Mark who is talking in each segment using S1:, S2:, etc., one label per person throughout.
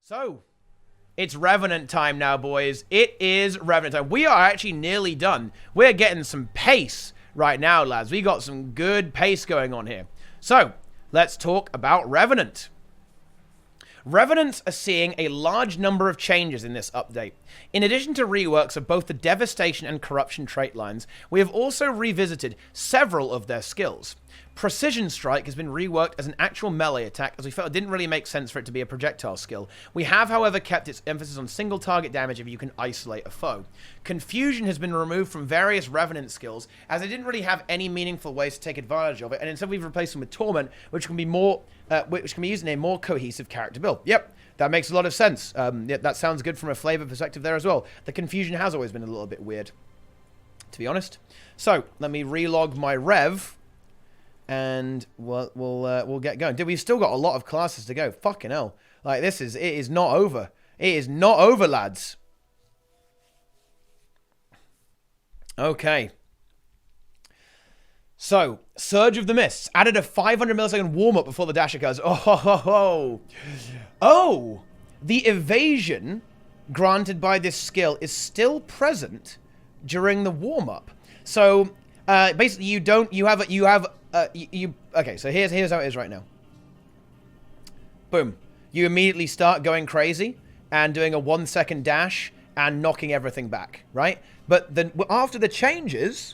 S1: So, it's Revenant time now, boys. It is Revenant time. We are actually nearly done. We're getting some pace right now, lads. We got some good pace going on here. So, let's talk about Revenant. Revenants are seeing a large number of changes in this update. In addition to reworks of both the Devastation and Corruption trait lines, we have also revisited several of their skills. Precision Strike has been reworked as an actual melee attack, as we felt it didn't really make sense for it to be a projectile skill. We have, however, kept its emphasis on single target damage if you can isolate a foe. Confusion has been removed from various Revenant skills, as they didn't really have any meaningful ways to take advantage of it, and instead we've replaced them with Torment, which can be used in a more cohesive character build. Yep, that makes a lot of sense. Yeah, that sounds good from a flavor perspective there as well. The Confusion has always been a little bit weird, to be honest. So, let me relog my Rev, and we'll get going. Dude, we've still got a lot of classes to go. Fucking hell. Like, it is not over. It is not over, lads. Okay. So, Surge of the Mists. Added a 500 millisecond warm-up before the dash occurs. Oh! The evasion granted by this skill is still present during the warm-up. So, basically, okay, so here's how it is right now. Boom. You immediately start going crazy and doing a 1 second dash and knocking everything back, right? But then after the changes,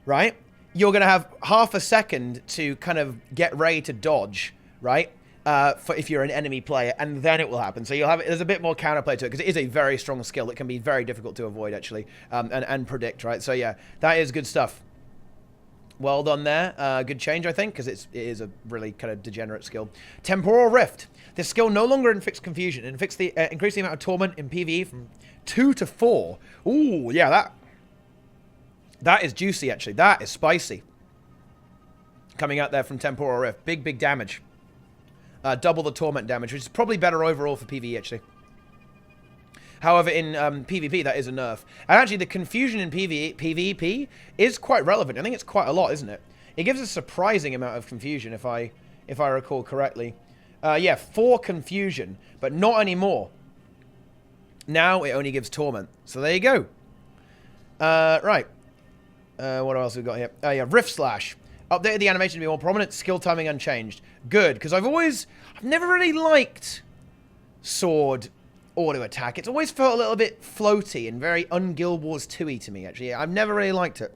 S1: right, you're going to have half a second to kind of get ready to dodge, right? For if you're an enemy player, and then it will happen. So there's a bit more counterplay to it, because it is a very strong skill that can be very difficult to avoid, actually, and predict, right? So yeah, that is good stuff. Well done there. Good change, I think, because it is a really kind of degenerate skill. Temporal Rift. This skill no longer inflicts confusion. It inflicts increase the amount of torment in PvE from 2 to 4. Ooh, yeah, that is juicy, actually. That is spicy. Coming out there from Temporal Rift. Big, big damage. Double the torment damage, which is probably better overall for PvE, actually. However, in PvP, that is a nerf. And actually, the confusion in PvP is quite relevant. I think it's quite a lot, isn't it? It gives a surprising amount of confusion, if I recall correctly. Yeah, 4 confusion, but not anymore. Now it only gives torment. So there you go. Right. What else have we got here? Yeah, Rift Slash. Updated the animation to be more prominent. Skill timing unchanged. Good, because I've never really liked sword auto attack. It's always felt a little bit floaty and very un-Guild Wars 2-y to me, actually. I've never really liked it.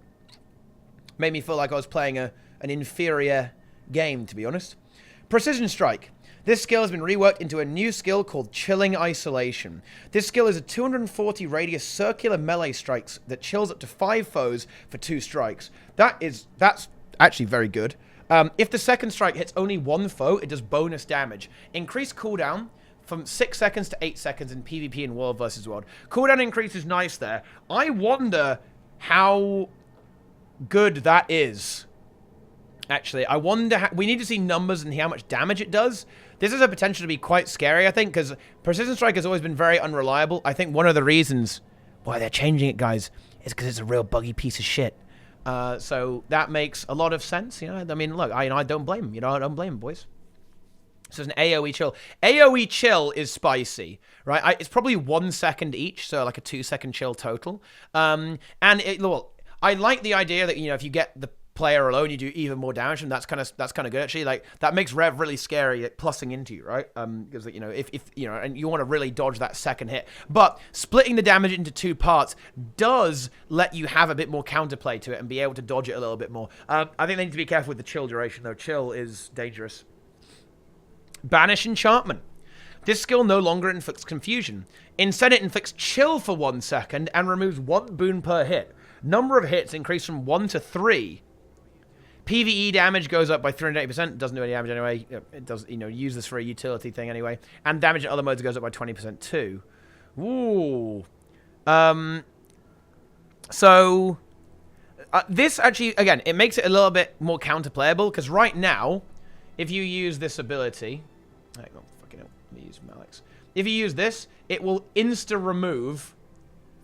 S1: Made me feel like I was playing an inferior game, to be honest. Precision Strike. This skill has been reworked into a new skill called Chilling Isolation. This skill is a 240 radius circular melee strikes that chills up to 5 foes for 2 strikes. That's actually very good. If the second strike hits only 1 foe, it does bonus damage. Increased cooldown from 6 seconds to 8 seconds in PvP and World vs. World. Cooldown increase is nice there. I wonder how good that is. Actually, I wonder we need to see numbers and how much damage it does. This has a potential to be quite scary, I think, because Precision Strike has always been very unreliable. I think one of the reasons why they're changing it, guys, is because it's a real buggy piece of shit. So that makes a lot of sense, you know. I mean, look, I don't blame them, you know. I don't blame them, boys. So it's an AoE chill. AoE chill is spicy, right? It's probably 1 second each, so like a 2 second chill total. And look, I like the idea that, you know, if you get the player alone, you do even more damage, and that's kind of good, actually. Like, that makes Rev really scary, like, plussing into you, right? Because, you know, if you know, and you want to really dodge that second hit. But splitting the damage into 2 parts does let you have a bit more counterplay to it and be able to dodge it a little bit more. I think they need to be careful with the chill duration, though. Chill is dangerous. Banish Enchantment. This skill no longer inflicts confusion. Instead, it inflicts chill for 1 second and removes 1 boon per hit. Number of hits increase from 1 to 3. PvE damage goes up by 380%. Doesn't do any damage anyway. It does, you know, use this for a utility thing anyway. And damage in other modes goes up by 20% too. Ooh. So this actually, again, it makes it a little bit more counterplayable, because right now, if you use this ability, hang on, fucking hell, let me use Malik's. If you use this, it will insta-remove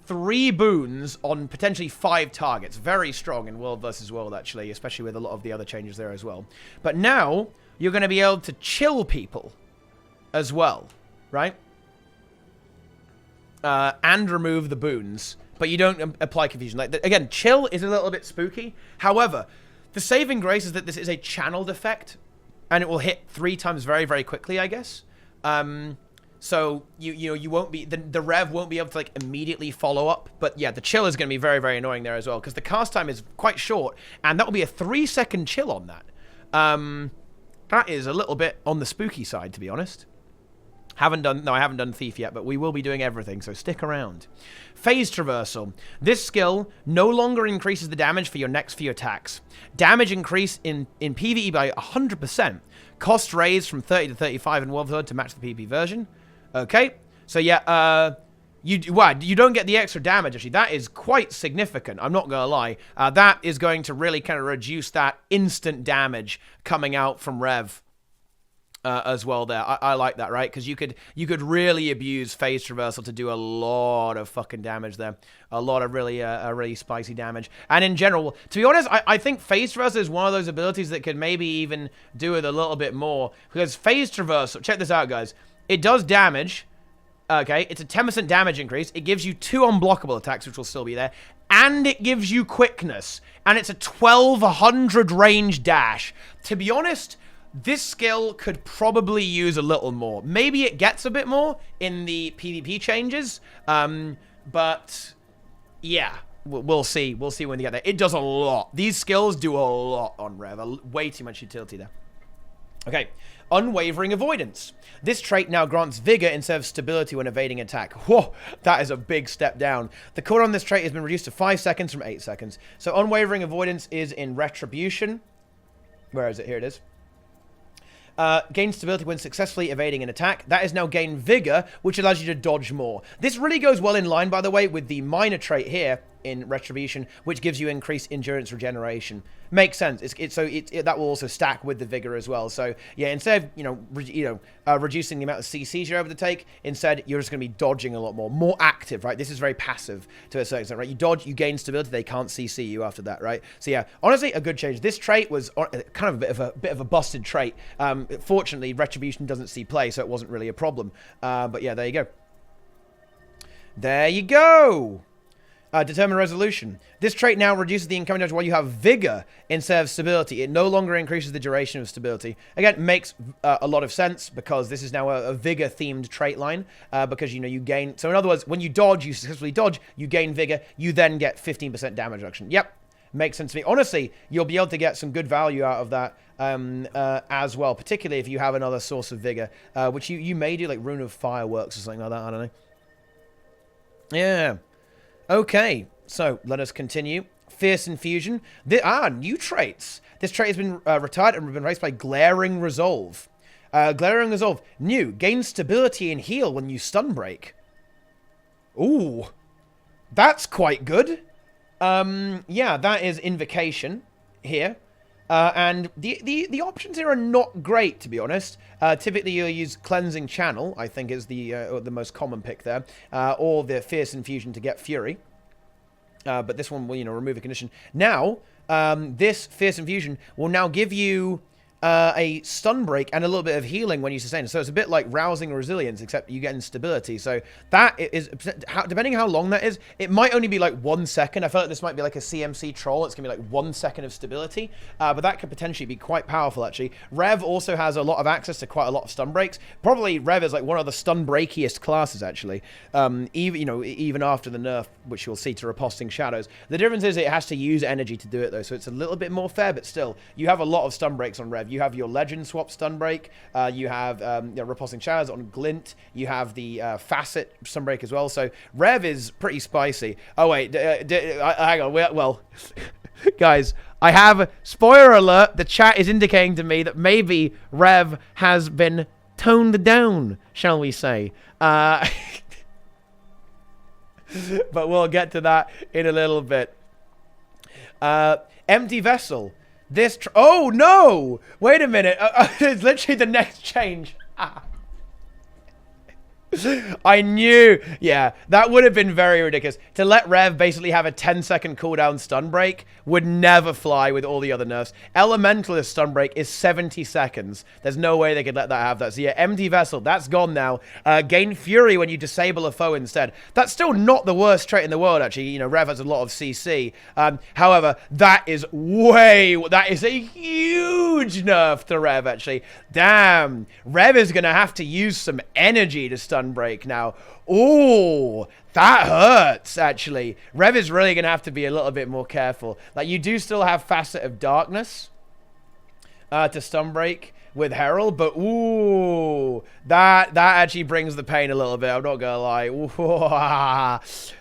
S1: 3 boons on potentially 5 targets. Very strong in World vs. World, actually, especially with a lot of the other changes there as well. But now, you're going to be able to chill people as well, right? and remove the boons, but you don't apply confusion. Like again, chill is a little bit spooky. However, the saving grace is that this is a channeled effect, and it will hit 3 times very, very quickly, I guess. So you won't be the rev won't be able to like immediately follow up. But yeah, the chill is going to be very, very annoying there as well because the cast time is quite short, and that will be a 3-second chill on that. That is a little bit on the spooky side, to be honest. I haven't done Thief yet, but we will be doing everything, so stick around. Phase Traversal. This skill no longer increases the damage for your next few attacks. Damage increase in PvE by 100%. Cost raised from 30 to 35 in World to match the PvP version. Okay, so yeah, you don't get the extra damage, actually. That is quite significant, I'm not gonna lie. That is going to really kind of reduce that instant damage coming out from Rev. As well there. I like that, right? Because you could really abuse Phase Traversal to do a lot of fucking damage there. A lot of really spicy damage. And in general, to be honest, I think Phase Traversal is one of those abilities that could maybe even do it a little bit more. Because Phase Traversal, check this out, guys. It does damage. Okay, it's a 10% damage increase. It gives you 2 unblockable attacks, which will still be there. And it gives you quickness. And it's a 1200 range dash. To be honest, this skill could probably use a little more. Maybe it gets a bit more in the PvP changes. But yeah, we'll see. We'll see when they get there. It does a lot. These skills do a lot on Rev. Way too much utility there. Okay, Unwavering Avoidance. This trait now grants Vigor instead of stability when evading attack. Whoa, that is a big step down. The cooldown on this trait has been reduced to 5 seconds from 8 seconds. So Unwavering Avoidance is in Retribution. Where is it? Here it is. Gain stability when successfully evading an attack. That is now gain vigor, which allows you to dodge more. This really goes well in line, by the way, with the minor trait here in Retribution, which gives you increased endurance regeneration. Makes sense. That will also stack with the vigor as well. So yeah, instead of reducing the amount of CCs you're able to take, instead you're just going to be dodging a lot more active, right? This is very passive to a certain extent, right? You dodge, you gain stability, they can't CC you after that, right? So yeah, honestly, a good change. This trait was kind of a bit of a busted trait. Fortunately, Retribution doesn't see play, so it wasn't really a problem. But yeah, there you go. There you go. Determine Resolution. This trait now reduces the incoming damage while you have Vigor instead of Stability. It no longer increases the duration of Stability. Again, makes a lot of sense because this is now a Vigor-themed trait line because, you gain... So in other words, when you dodge, you successfully dodge, you gain Vigor, you then get 15% damage reduction. Yep, makes sense to me. Honestly, you'll be able to get some good value out of that as well, particularly if you have another source of Vigor, which you may do, like Rune of Fireworks or something like that, I don't know. Yeah. Okay, so let us continue. Fierce Infusion. New traits. This trait has been retired and been replaced by Glaring Resolve. Glaring Resolve. New. Gain stability and heal when you stun break. Ooh. That's quite good. Yeah, that is Invocation here. And the options here are not great, to be honest. Typically, you'll use Cleansing Channel, I think is the most common pick there, or the Fierce Infusion to get Fury. But this one will, remove a condition. Now, this Fierce Infusion will now give you a stun break and a little bit of healing when you sustain it. So it's a bit like Rousing Resilience, except you get instability. So that is, depending how long that is, it might only be like 1 second. I feel like this might be like a CMC troll. It's going to be like 1 second of stability. But that could potentially be quite powerful, actually. Rev also has a lot of access to quite a lot of stun breaks. Probably Rev is like one of the stun breakiest classes, actually. Even after the nerf, which you'll see to Riposting Shadows. The difference is it has to use energy to do it, though. So it's a little bit more fair, but still, you have a lot of stun breaks on Rev. You have your Legend Swap stun break. You have Riposting Shadows on Glint. You have the Facet stun break as well. So Rev is pretty spicy. Oh wait, hang on. Well, guys, I have spoiler alert. The chat is indicating to me that maybe Rev has been toned down, shall we say? But we'll get to that in a little bit. Empty Vessel. Oh, no! Wait a minute. It's literally the next change. I knew. Yeah, that would have been very ridiculous. To let Rev basically have a 10-second cooldown stun break would never fly with all the other nerfs. Elementalist stun break is 70 seconds. There's no way they could let that have that. So yeah, Empty Vessel, that's gone now. Gain Fury when you disable a foe instead. That's still not the worst trait in the world, actually. You know, Rev has a lot of CC. However, that is a huge nerf to Rev, actually. Damn. Rev is going to have to use some energy to stun break now. Ooh, that hurts, actually. Rev is really going to have to be a little bit more careful. Like, you do still have Facet of Darkness to stun break with Herald, but ooh, that actually brings the pain a little bit. I'm not gonna lie. Ooh,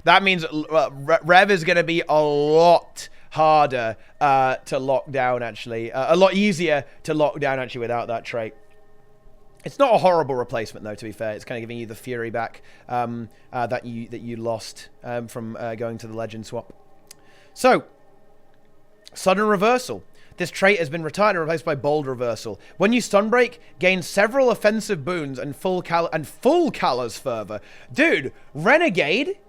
S1: that means Rev is going to be a lot harder to lock down, actually. A lot easier to lock down, actually, without that trait. It's not a horrible replacement, though, to be fair. It's kind of giving you the Fury back that you lost from going to the Legend swap. So, Sudden Reversal. This trait has been retired and replaced by Bold Reversal. When you stun break, gain several offensive boons and full Calor's Fervor. Dude, Renegade,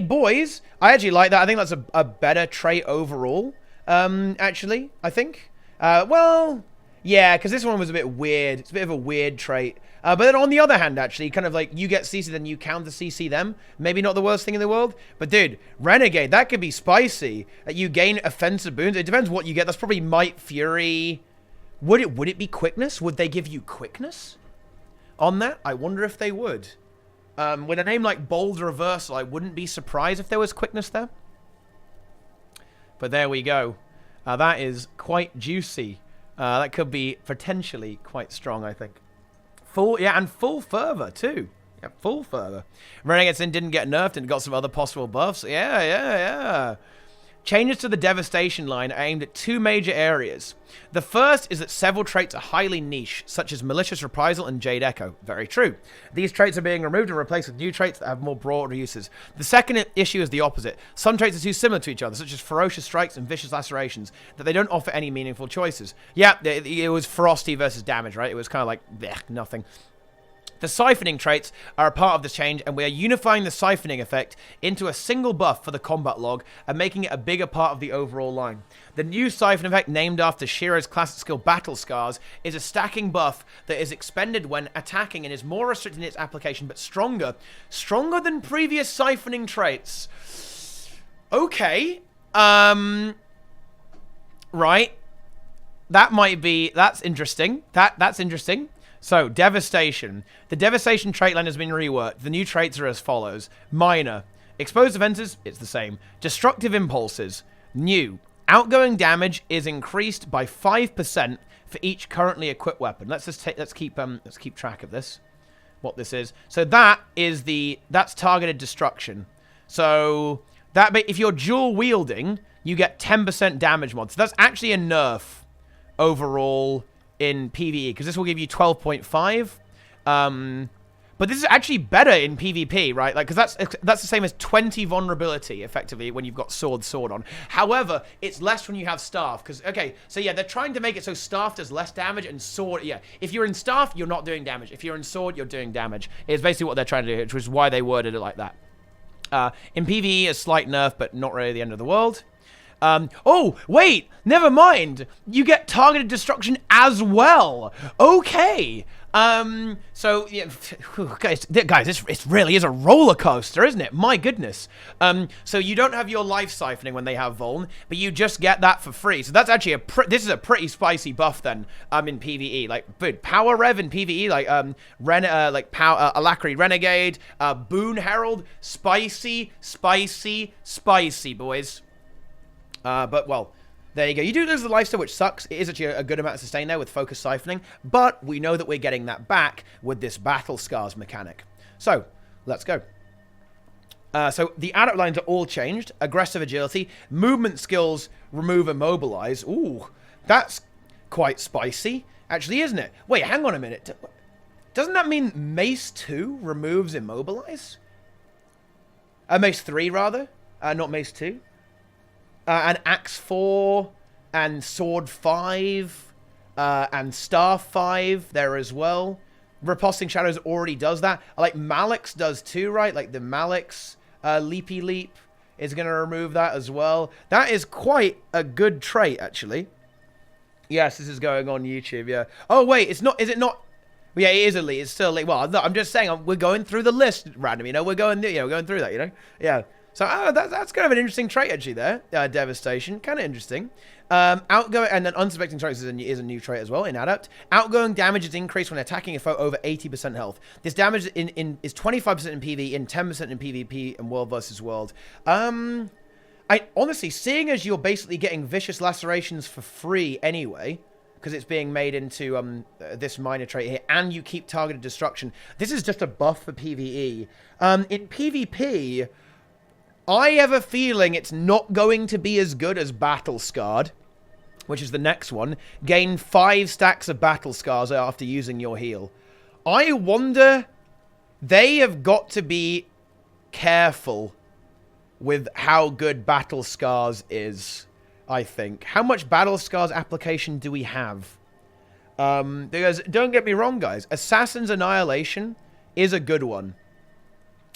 S1: boys. I actually like that. I think that's a better trait overall, actually, I think. Well... yeah, because this one was a bit weird. It's a bit of a weird trait. But then on the other hand, actually, kind of like you get CC, then you counter CC them. Maybe not the worst thing in the world. But dude, Renegade, that could be spicy. You gain offensive boons. It depends what you get. That's probably Might, Fury. Would it be quickness? Would they give you quickness on that? I wonder if they would. With a name like Bold Reversal, I wouldn't be surprised if there was quickness there. But there we go. That is quite juicy. That could be potentially quite strong, I think. And full fervor, too. Yeah, full fervor. Renegade's didn't get nerfed and got some other possible buffs. Yeah. Changes to the Devastation line are aimed at two major areas. The first is that several traits are highly niche, such as Malicious Reprisal and Jade Echo. Very true. These traits are being removed and replaced with new traits that have more broad uses. The second issue is the opposite. Some traits are too similar to each other, such as Ferocious Strikes and Vicious Lacerations, that they don't offer any meaningful choices. Yeah, it was Frosty versus damage, right? It was kind of like, bleh, nothing. The siphoning traits are a part of this change, and we are unifying the siphoning effect into a single buff for the combat log and making it a bigger part of the overall line. The new siphon effect, named after Shiro's classic skill Battle Scars, is a stacking buff that is expended when attacking and is more restricted in its application, but stronger. Stronger than previous siphoning traits. Okay. Right. That's interesting. That's interesting. So, Devastation. The Devastation trait line has been reworked. The new traits are as follows. Minor. Exposed offenses, it's the same. Destructive Impulses. New. Outgoing damage is increased by 5% for each currently equipped weapon. Let's keep track of this. What this is. So that's targeted destruction. So if you're dual wielding, you get 10% damage mod. So that's actually a nerf overall in PvE, because this will give you 12.5. But this is actually better in PvP, right? Like, because that's the same as 20 vulnerability, effectively, when you've got sword on. However, it's less when you have staff. Because, okay, so yeah, they're trying to make it so staff does less damage and sword, yeah. If you're in staff, you're not doing damage. If you're in sword, you're doing damage. It's basically what they're trying to do, which is why they worded it like that. In PvE, a slight nerf, but not really the end of the world. Oh, wait, never mind. You get targeted destruction as well. Okay. So, yeah, guys, it really is a roller coaster, isn't it? My goodness. So you don't have your life siphoning when they have Vuln, but you just get that for free. So that's actually this is a pretty spicy buff then, in PvE. Like, dude, Power Rev in PvE, like, Alacrity Renegade, Boon Herald, spicy, boys. But, well, there you go. You do lose the lifesteal, which sucks. It is actually a good amount of sustain there with focus siphoning, but we know that we're getting that back with this Battle Scars mechanic. So, let's go. So, the adept lines are all changed. Aggressive agility. Movement skills remove immobilize. Ooh, that's quite spicy, actually, isn't it? Wait, hang on a minute. Doesn't that mean Mace 2 removes immobilize? Mace 3, rather. Not Mace 2. And Axe 4, and Sword 5, and Staff 5 there as well. Riposting Shadows already does that. Like Malix does too, right? Like the Malix Leapy Leap is going to remove that as well. That is quite a good trait, actually. Yes, this is going on YouTube, yeah. Oh, wait, it's not, is it not? Yeah, it is elite. It's still elite. Well, no, I'm just saying, we're going through the list random, you know? We're going through that, you know? Yeah. So, that's kind of an interesting trait, actually, there. Devastation. Kind of interesting. Outgoing, and then unsuspecting strikes is a new trait as well in Adept. Outgoing damage is increased when attacking a foe over 80% health. This damage is 25% in PvE and 10% in PvP and World versus World. I honestly, seeing as you're basically getting vicious lacerations for free anyway, because it's being made into this minor trait here, and you keep targeted destruction, this is just a buff for PvE. In PvP, I have a feeling it's not going to be as good as Battle Scarred, which is the next one. Gain 5 stacks of Battle Scars after using your heal. I wonder, they have got to be careful with how good Battle Scars is, I think. How much Battle Scars application do we have? Because, don't get me wrong, guys. Assassin's Annihilation is a good one.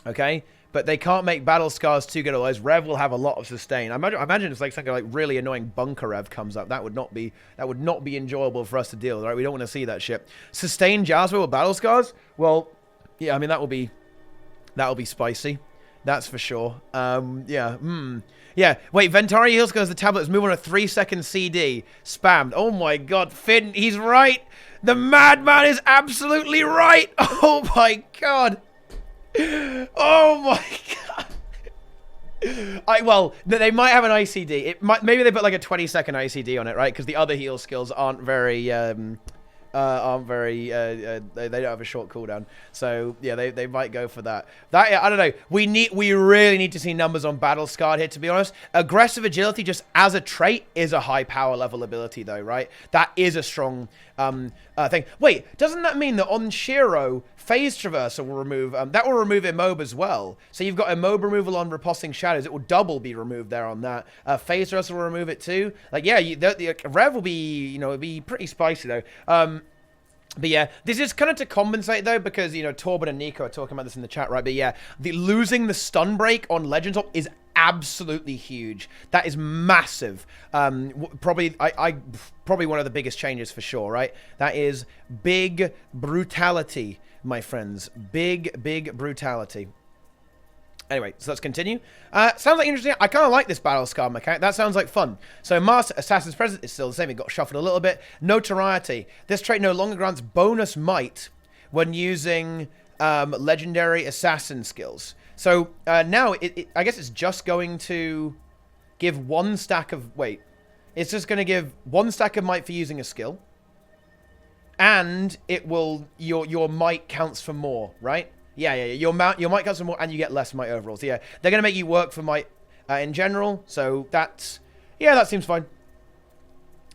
S1: Okay? But they can't make Battle Scars too good, otherwise Rev will have a lot of sustain. I imagine it's like something like really annoying bunker Rev comes up. That would not be enjoyable for us to deal with, right? We don't want to see that shit. Sustain Jasper with Battle Scars? Well, yeah, I mean that'll be spicy. That's for sure. Yeah. Yeah. Wait, Ventari heals because the tablet is moving on a 3-second CD. Spammed. Oh my god, Finn, he's right. The madman is absolutely right. Oh my god. Oh my god. Well, they might have an ICD. Maybe they put like a 20-second ICD on it, right? Because the other heal skills aren't very they don't have a short cooldown. So yeah, they might go for that. I don't know. We really need to see numbers on Battle Scarred here, to be honest. Aggressive agility just as a trait is a high power level ability though, right? That is a strong thing. Wait, doesn't that mean that on Shiro, Phase Traversal will remove that will remove Immob as well? So you've got Immob removal on Riposting Shadows. It will double be removed there on that. Phase Traversal will remove it too. Like yeah, the Rev will be, you know, it'll be pretty spicy though. But yeah, this is kind of to compensate though, because, you know, Torben and Nico are talking about this in the chat, right? But yeah, losing the stun break on Legends Op is absolutely huge. That is massive. Probably one of the biggest changes for sure, right? That is big brutality, my friends. Big brutality. Anyway, so let's continue. Sounds like interesting. I kind of like this Battle Scar mechanic. That sounds like fun. So Master Assassin's Presence is still the same. It got shuffled a little bit. Notoriety. This trait no longer grants bonus might when using legendary assassin skills. So now, I guess it's just going to give 1 stack of... Wait. It's just going to give 1 stack of might for using a skill. And it will... Your might counts for more, right? Yeah. Your might counts for more, and you get less might overall. So yeah, they're going to make you work for might in general. So that's... Yeah, that seems fine.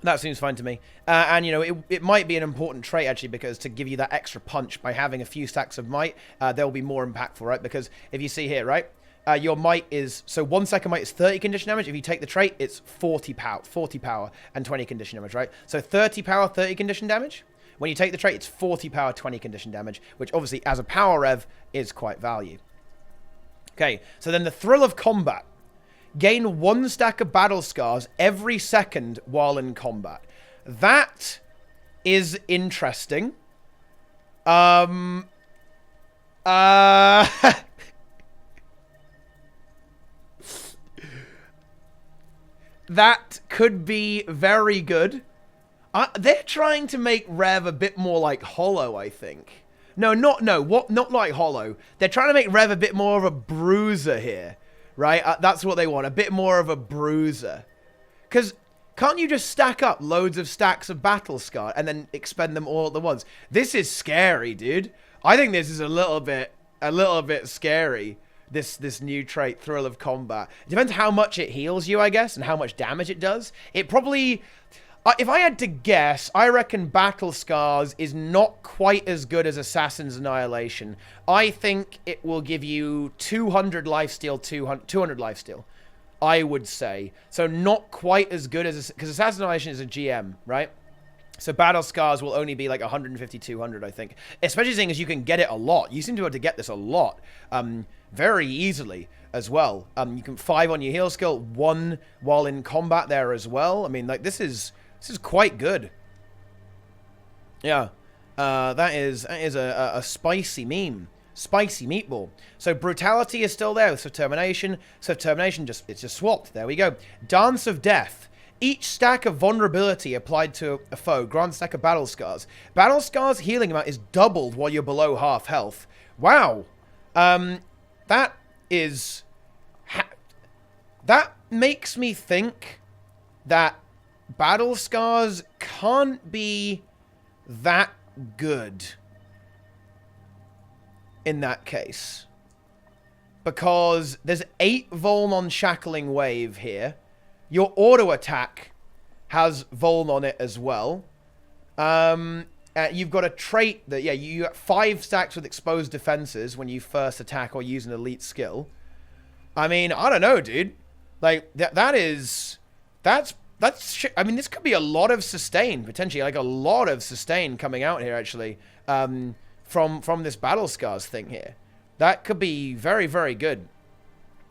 S1: That seems fine to me. And, you know, it might be an important trait, actually, because to give you that extra punch by having a few stacks of might, they'll be more impactful, right? Because if you see here, right, your might is... So 1 second might is 30 condition damage. If you take the trait, it's 40 power and 20 condition damage, right? So 30 power, 30 condition damage. When you take the trait, it's 40 power, 20 condition damage, which obviously, as a power rev, is quite value. Okay, so then the Thrill of Combat. Gain 1 stack of Battle Scars every second while in combat. That is interesting. That could be very good. They're trying to make Rev a bit more like Hollow, I think. Not like Hollow. They're trying to make Rev a bit more of a bruiser here, right? That's what they want, a bit more of a bruiser. Because can't you just stack up loads of stacks of Battle Scar and then expend them all at once? This is scary, dude. I think this is a little bit scary. This new trait, Thrill of Combat. It depends how much it heals you, I guess, and how much damage it does. It probably... if I had to guess, I reckon Battle Scars is not quite as good as Assassin's Annihilation. I think it will give you 200 lifesteal, 200 lifesteal, I would say. So not quite as good as... Because Assassin's Annihilation is a GM, right? So Battle Scars will only be like 150, 200, I think. Especially seeing as you can get it a lot. You seem to be able to get this a lot. Very easily as well. You can 5 on your heal skill, 1 while in combat there as well. I mean, like, this is quite good. Yeah. That is a spicy meme. Spicy meatball. So Brutality is still there with Swift Termination. Swift Termination, it's just swapped. There we go. Dance of Death. Each stack of vulnerability applied to a foe grants a stack of Battle Scars. Battle Scars healing amount is doubled while you're below half health. Wow. That is... that makes me think that Battle Scars can't be that good in that case. Because there's 8 Vuln on Shackling Wave here. Your auto attack has Vuln on it as well. You've got a trait that, yeah, you got 5 stacks with exposed defenses when you first attack or use an elite skill. I mean, I don't know, dude. Like, that's I mean, this could be a lot of sustain, potentially. Like, a lot of sustain coming out here, actually, from this Battle Scars thing here. That could be very, very good.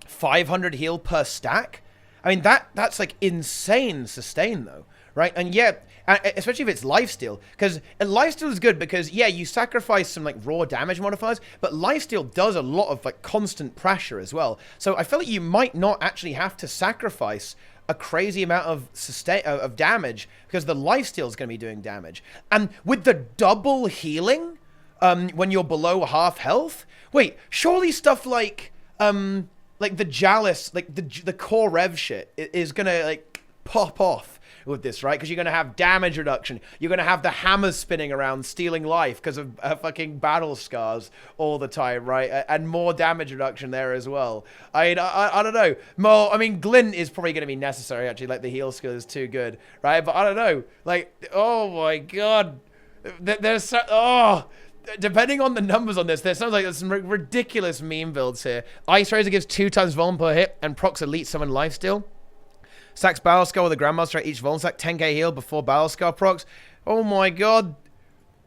S1: 500 heal per stack? I mean, that's like insane sustain, though, right? And yeah, especially if it's lifesteal, because lifesteal is good because, yeah, you sacrifice some like raw damage modifiers, but lifesteal does a lot of like constant pressure as well. So I feel like you might not actually have to sacrifice a crazy amount of damage because the lifesteal is going to be doing damage. And with the double healing, when you're below half health, wait, surely stuff like the Chalice, like the core rev shit is gonna like pop off with this, right? Because you're gonna have damage reduction. You're gonna have the hammers spinning around, stealing life because of fucking Battle Scars all the time, right? And more damage reduction there as well. I don't know. More. I mean, Glint is probably gonna be necessary actually. Like the heal skill is too good, right? But I don't know. Like, oh my god, there's so depending on the numbers on this, there sounds like there's some ridiculous meme builds here. Ice Razor gives 2 times Vuln per hit and procs Elite Summon Lifesteal. Stacks Battle Scar with a Grandmaster at each Vuln stack. 10k heal before Battle Scar procs. Oh my god.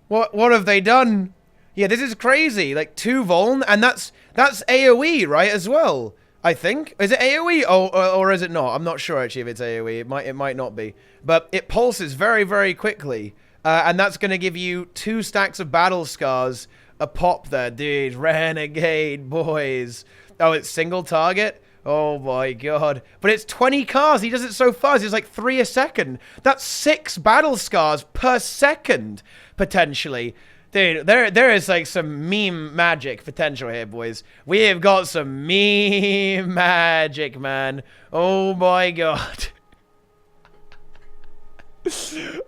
S1: What have they done? Yeah, this is crazy. Like 2 Vuln, and that's AoE, right, as well, I think. Is it AoE or is it not? I'm not sure actually if it's AoE. It might not be. But it pulses very, very quickly. And that's going to give you 2 stacks of Battle Scars a pop there, dude. Renegade, boys. Oh, it's single target? Oh my god. But it's 20 cars. He does it so fast. It's like 3 a second. That's 6 Battle Scars per second, potentially. Dude, there is like some meme magic potential here, boys. We have got some meme magic, man. Oh my god.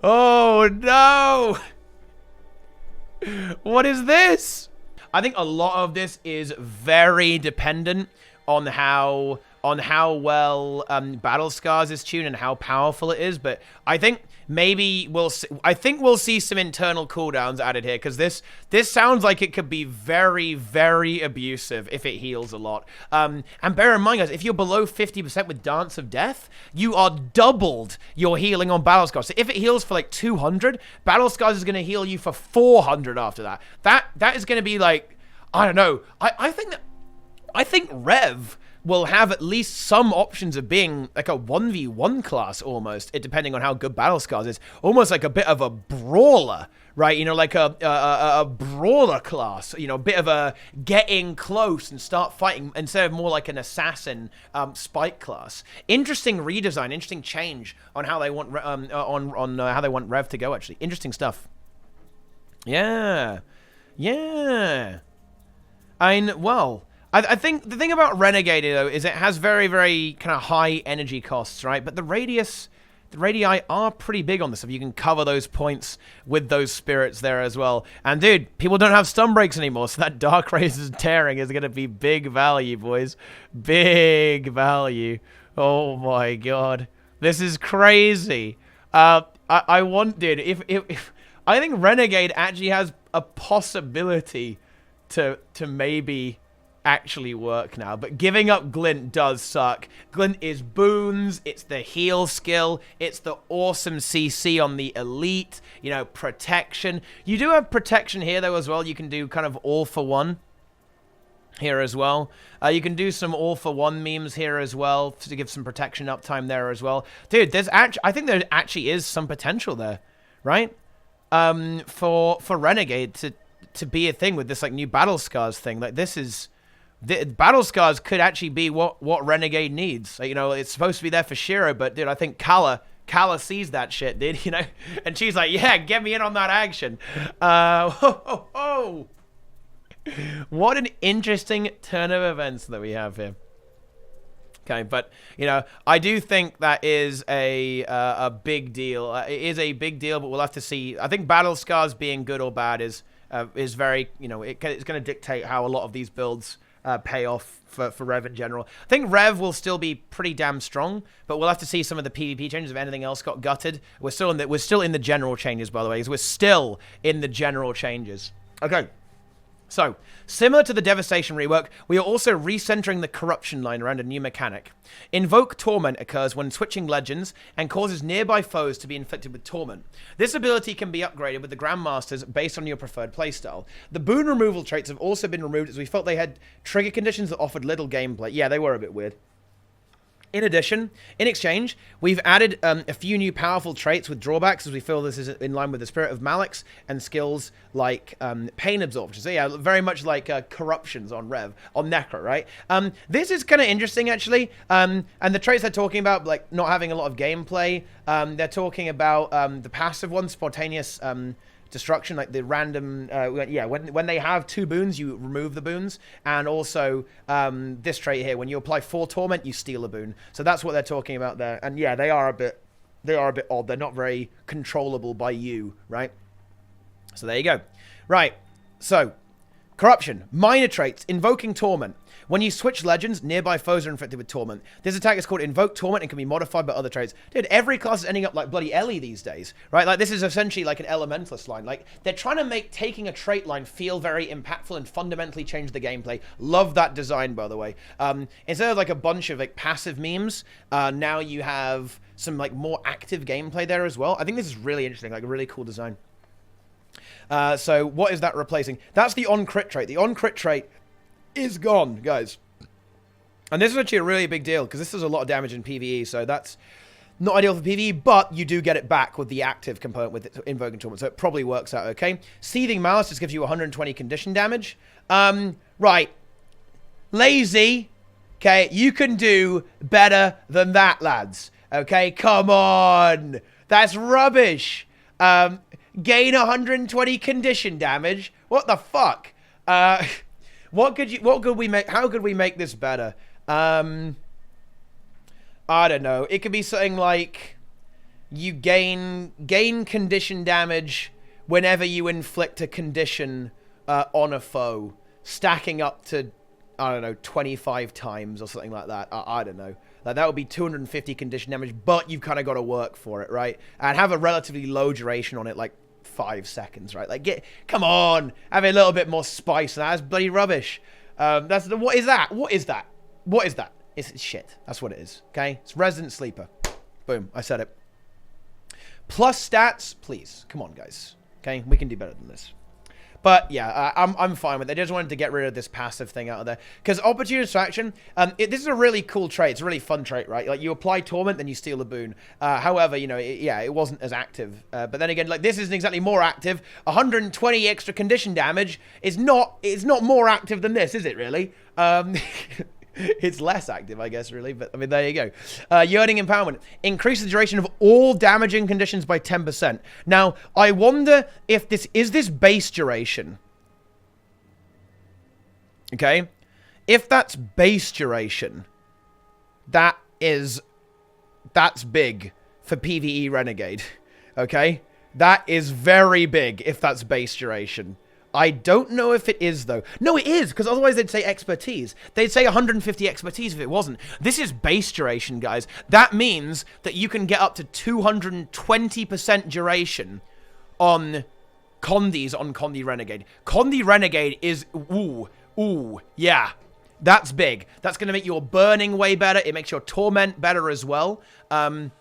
S1: Oh no! What is this? I think a lot of this is very dependent on how well Battle Scars is tuned and how powerful it is, but I think maybe we'll see some internal cooldowns added here, because this sounds like it could be very, very abusive if it heals a lot. And bear in mind, guys, if you're below 50% with Dance of Death, you are doubled your healing on Battle Scars. So if it heals for like 200, Battle Scars is going to heal you for 400 after that. That is going to be like, I don't know. I think Rev will have at least some options of being like a 1v1 class almost, it depending on how good Battle Scars is. Almost like a bit of a brawler, right? You know, like a brawler class, you know, a bit of a getting close and start fighting instead of more like an assassin spike class. Interesting redesign, interesting change on how they want how they want Rev to go, actually. Interesting stuff. Yeah. Yeah. I think the thing about Renegade, though, is it has very, very kind of high energy costs, right? But the radii are pretty big on this. If you can cover those points with those spirits there as well. And, dude, people don't have stun breaks anymore, so that Dark Razor's tearing is going to be big value, boys. Big value. Oh, my God. This is crazy. I want, dude, if I think Renegade actually has a possibility to maybe actually work now. But giving up Glint does suck. Glint is boons, it's the heal skill, it's the awesome CC on the elite, you know, protection. You do have protection here, though, as well. You can do kind of all for one here as well. You can do some all for one memes here as well to give some protection uptime there as well. Dude, there's actually, I think there actually is some potential there, right? For Renegade to be a thing with this like new Battle Scars thing. Like this is Battle Scars could actually be what Renegade needs. Like, you know, it's supposed to be there for Shiro, but dude, I think Kala sees that shit, dude, you know, and she's like, yeah, get me in on that action. What an interesting turn of events that we have here. Okay, but, you know, I do think that is a big deal. It is a big deal, but we'll have to see. I think Battle Scars being good or bad is very, you know, it's going to dictate how a lot of these builds pay off for Rev in general. I think Rev will still be pretty damn strong, but we'll have to see some of the PvP changes if anything else got gutted. We're still in the general changes, by the way. We're still in the general changes. Okay. So, similar to the Devastation rework, we are also recentering the corruption line around a new mechanic. Invoke Torment occurs when switching legends and causes nearby foes to be inflicted with Torment. This ability can be upgraded with the Grandmasters based on your preferred playstyle. The boon removal traits have also been removed as we felt they had trigger conditions that offered little gameplay. Yeah, they were a bit weird. In addition, in exchange, we've added a few new powerful traits with drawbacks as we feel this is in line with the spirit of Malix and skills like pain absorption. So yeah, very much like corruptions on Necro, right? This is kind of interesting actually. And the traits they're talking about, like not having a lot of gameplay, they're talking about the passive one, spontaneous destruction, like the random, when they have 2 boons, you remove the boons, and also this trait here, when you apply 4 torment, you steal a boon. So that's what they're talking about there. And yeah, they are a bit odd. They're not very controllable by you, right? So there you go. Right. So corruption, minor traits, invoking torment. When you switch legends, nearby foes are infected with Torment. This attack is called Invoke Torment and can be modified by other traits. Dude, every class is ending up like bloody Ellie these days, right? Like, this is essentially like an Elementalist line. Like, they're trying to make taking a trait line feel very impactful and fundamentally change the gameplay. Love that design, by the way. Instead of like a bunch of like passive memes, now you have some like more active gameplay there as well. I think this is really interesting, like a really cool design. So what is that replacing? That's the on-crit trait. The on-crit trait is gone, guys. And this is actually a really big deal because this does a lot of damage in PvE, so that's not ideal for PvE, but you do get it back with the active component with Invoking Torment, so it probably works out okay. Seething Malice just gives you 120 condition damage. Right. Lazy. Okay, you can do better than that, lads. Okay, come on. That's rubbish. Gain 120 condition damage. What the fuck? What could we make? How could we make this better? I don't know. It could be something like you gain condition damage whenever you inflict a condition on a foe, stacking up to, I don't know, 25 times or something like that. I don't know. Like, that would be 250 condition damage, but you've kind of got to work for it, right? And have a relatively low duration on it, like 5 seconds, right? Like, come on, have a little bit more spice. That's bloody rubbish. What is that? What is that? What is that? It's shit. That's what it is. Okay, it's Resident Sleeper. Boom, I said it. Plus stats, please. Come on, guys. Okay, we can do better than this. But yeah, I'm fine with it. I just wanted to get rid of this passive thing out of there. Because Opportunity Distraction, this is a really cool trait. It's a really fun trait, right? Like, you apply Torment, then you steal a boon. However, you know, it wasn't as active. But then again, like, this isn't exactly more active. 120 extra condition damage is not more active than this, is it really? It's less active, I guess, really. But, I mean, there you go. Yearning Empowerment. Increase the duration of all damaging conditions by 10%. Now, I wonder if this... Is this base duration? Okay? If that's base duration, that's big for PvE Renegade. Okay? That is very big if that's base duration. I don't know if it is, though. No, it is, because otherwise they'd say expertise. They'd say 150 expertise if it wasn't. This is base duration, guys. That means that you can get up to 220% duration on Condis on Condi Renegade. Condi Renegade is, ooh, yeah. That's big. That's going to make your burning way better. It makes your torment better as well. And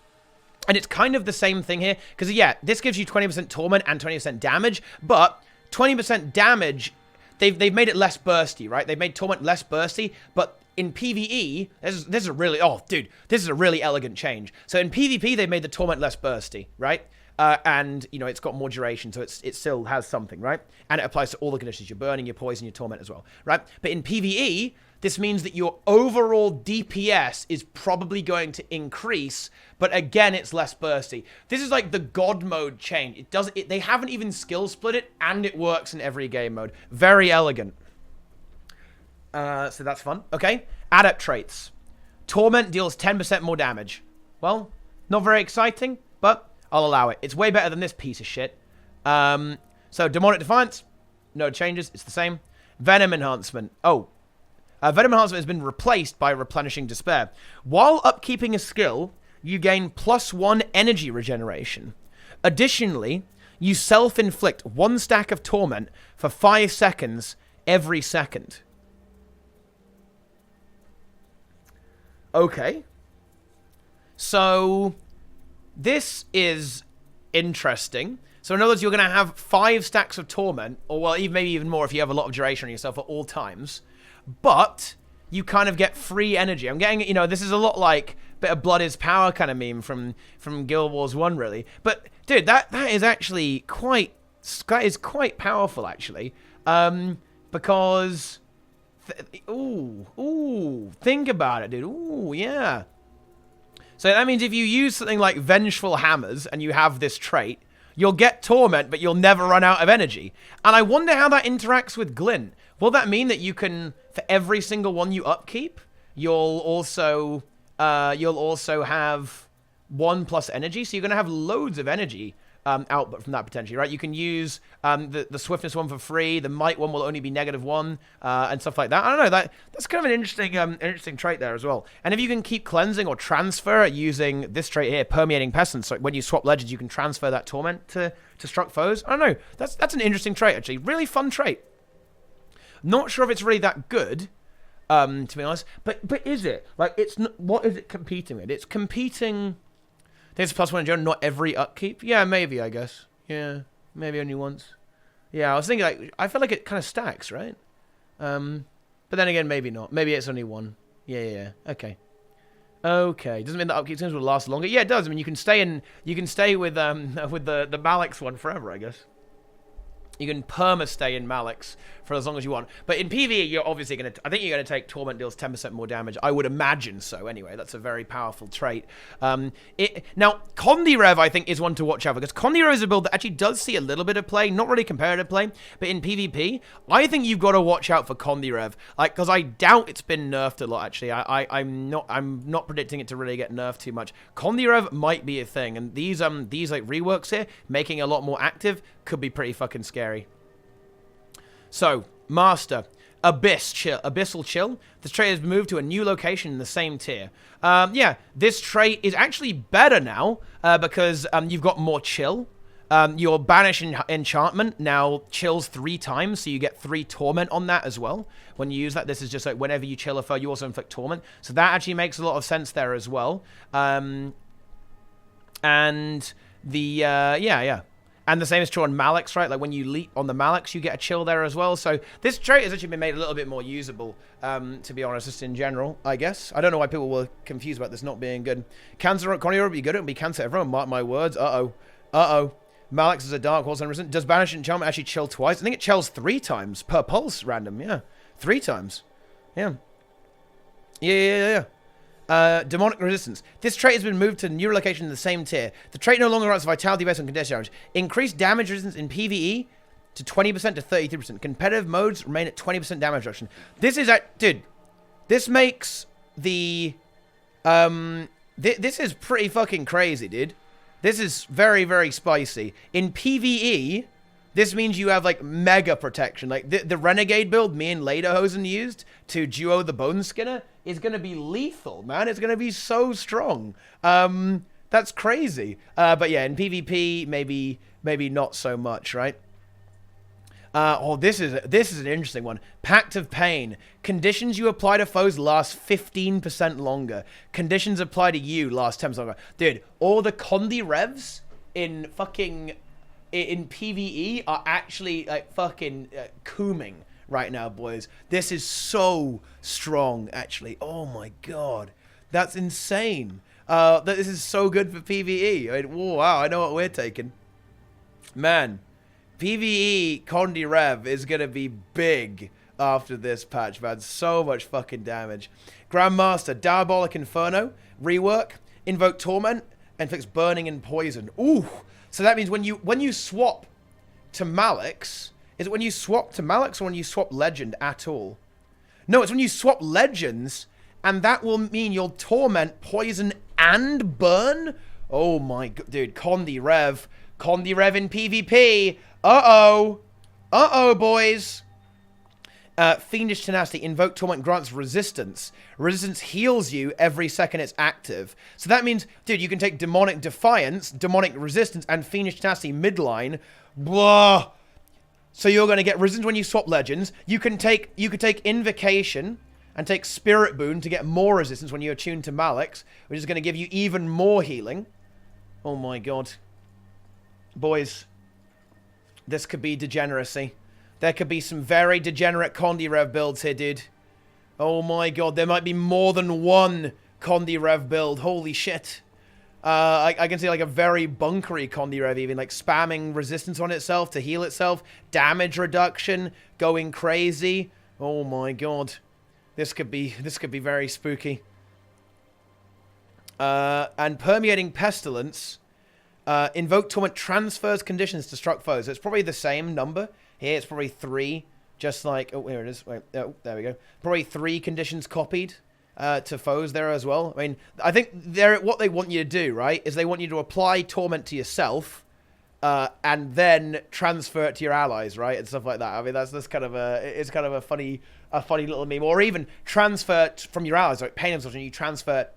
S1: it's kind of the same thing here. Because, yeah, this gives you 20% torment and 20% damage. But 20% damage, they've made it less bursty, right? They've made torment less bursty. But in PvE, this is a really... Oh, dude, this is a really elegant change. So in PvP, they've made the torment less bursty, right? And, you know, it's got more duration, so it still has something, right? And it applies to all the conditions. Your burning, your poison, your torment as well, right? But in PvE, this means that your overall DPS is probably going to increase, but again, it's less bursty. This is like the God mode change. They haven't even skill split it, and it works in every game mode. Very elegant. So that's fun. Okay. Adept traits. Torment deals 10% more damage. Well, not very exciting, but I'll allow it. It's way better than this piece of shit. So Demonic Defiance, no changes. It's the same. Venom Enhancement. Oh. Venom Enhancement has been replaced by Replenishing Despair. While upkeeping a skill, you gain +1 energy regeneration. Additionally, you self-inflict 1 stack of Torment for 5 seconds every second. Okay. So this is interesting. So in other words, you're going to have 5 stacks of Torment, or well, maybe even more if you have a lot of duration on yourself at all times. But you kind of get free energy. I'm getting, you know, this is a lot like bit of blood is power kind of meme from Guild Wars 1, really. But dude, that is actually quite powerful, actually, because think about it, dude. Ooh, yeah. So that means if you use something like Vengeful Hammers and you have this trait, you'll get Torment, but you'll never run out of energy. And I wonder how that interacts with Glint. Will that mean that you can, for every single one you upkeep, you'll also have 1+ energy? So you're going to have loads of energy output from that potentially, right? You can use the Swiftness one for free. The Might one will only be -1 and stuff like that. I don't know. That's kind of an interesting trait there as well. And if you can keep cleansing or transfer using this trait here, Permeating Pestilence, so when you swap legends, you can transfer that Torment to struck foes. I don't know. That's an interesting trait, actually. Really fun trait. Not sure if it's really that good, to be honest. But is it? Like, what is it competing with? It's competing... There's +1 in general, not every upkeep. Yeah, maybe, I guess. Yeah, maybe only once. Yeah, I was thinking, like, I feel like it kind of stacks, right? But then again, maybe not. Maybe it's only one. Yeah. Okay. Okay. Doesn't mean that upkeep things will last longer. Yeah, it does. I mean, you can stay with the Malix one forever, I guess. You can perma-stay in Malix for as long as you want. But in PvE, you're obviously going to... I think you're going to take Torment deals 10% more damage. I would imagine so, anyway. That's a very powerful trait. Now, Condi Rev, I think, is one to watch out for. Because Condi Rev is a build that actually does see a little bit of play. Not really comparative play. But in PvP, I think you've got to watch out for Condi Rev. Because I doubt it's been nerfed a lot, actually. I'm not predicting it to really get nerfed too much. Condi Rev might be a thing. And these like, reworks here, making it a lot more active, could be pretty fucking scary. So, Master, Abyssal Chill. This trait has moved to a new location in the same tier. Yeah, this trait is actually better now because you've got more chill. Your Banish enchantment now chills 3 times, so you get 3 Torment on that as well. When you use that, this is just like whenever you chill a foe, you also inflict Torment. So that actually makes a lot of sense there as well. And the, yeah. And the same is true on Malix, right? Like when you leap on the Malix, you get a chill there as well. So this trait has actually been made a little bit more usable, to be honest, just in general, I guess. I don't know why people were confused about this not being good. Cancer, Connie would be good. It would be Cancer. Everyone mark my words. Uh-oh. Malix is a Dark Horse and resistant. Does Banish Enchantment actually chill twice? I think it chills 3 times per pulse random. Yeah. 3 times. Yeah. Yeah. Demonic Resistance. This trait has been moved to a new location in the same tier. The trait no longer grants vitality based on condition damage. Increased damage resistance in PvE to 20% to 33%. Competitive modes remain at 20% damage reduction. This is dude. This makes the this is pretty fucking crazy, dude. This is very, very spicy. In PvE, this means you have, like, mega protection. Like, the Renegade build me and Lederhosen used to duo the Bone Skinner is going to be lethal, man. It's going to be so strong. That's crazy. But, yeah, in PvP, maybe not so much, right? This is an interesting one. Pact of Pain. Conditions you apply to foes last 15% longer. Conditions applied to you last 10% longer. Dude, all the Condi revs in fucking in PvE are actually like fucking cooming right now, boys. This is so strong, actually. Oh my god, that's insane. This is so good for PvE. I mean, wow, I know what we're taking, man. PvE Condi Rev is going to be big after this patch, man. So much fucking damage. Grandmaster, Diabolic Inferno, rework, Invoke Torment, inflicts burning and poison. Ooh. So that means when you swap to Malix, is it when you swap to Malix or when you swap Legend at all? No, it's when you swap Legends, and that will mean you'll Torment, Poison, and Burn? Oh my god, dude, Condi Rev. Condi Rev in PvP. Uh-oh. Uh-oh, boys. Fiendish Tenacity. Invoke Torment grants resistance. Resistance heals you every second it's active. So that means, dude, you can take Demonic Defiance, Demonic Resistance, and Fiendish Tenacity midline. Blah. So you're going to get resistance when you swap Legends. You could take Invocation and take Spirit Boon to get more resistance when you attune to Malix, which is going to give you even more healing. Oh my god. Boys, this could be degeneracy. There could be some very degenerate Condi Rev builds here, dude. Oh my god, there might be more than one Condi Rev build. Holy shit. I can see like a very bunkery Condi Rev even, like spamming resistance on itself to heal itself, damage reduction, going crazy. Oh my god. This could be very spooky. And Permeating Pestilence. Invoke Torment transfers conditions to struck foes. So it's probably the same number. Here it's probably 3, just like... Oh, here it is. Wait, oh, there we go. Probably 3 conditions copied to foes there as well. I mean, I think what they want you to do, right, is they want you to apply Torment to yourself and then transfer it to your allies, right, and stuff like that. I mean, that's kind of it's kind of a funny little meme. Or even transfer from your allies, like Pain Absorption, you transfer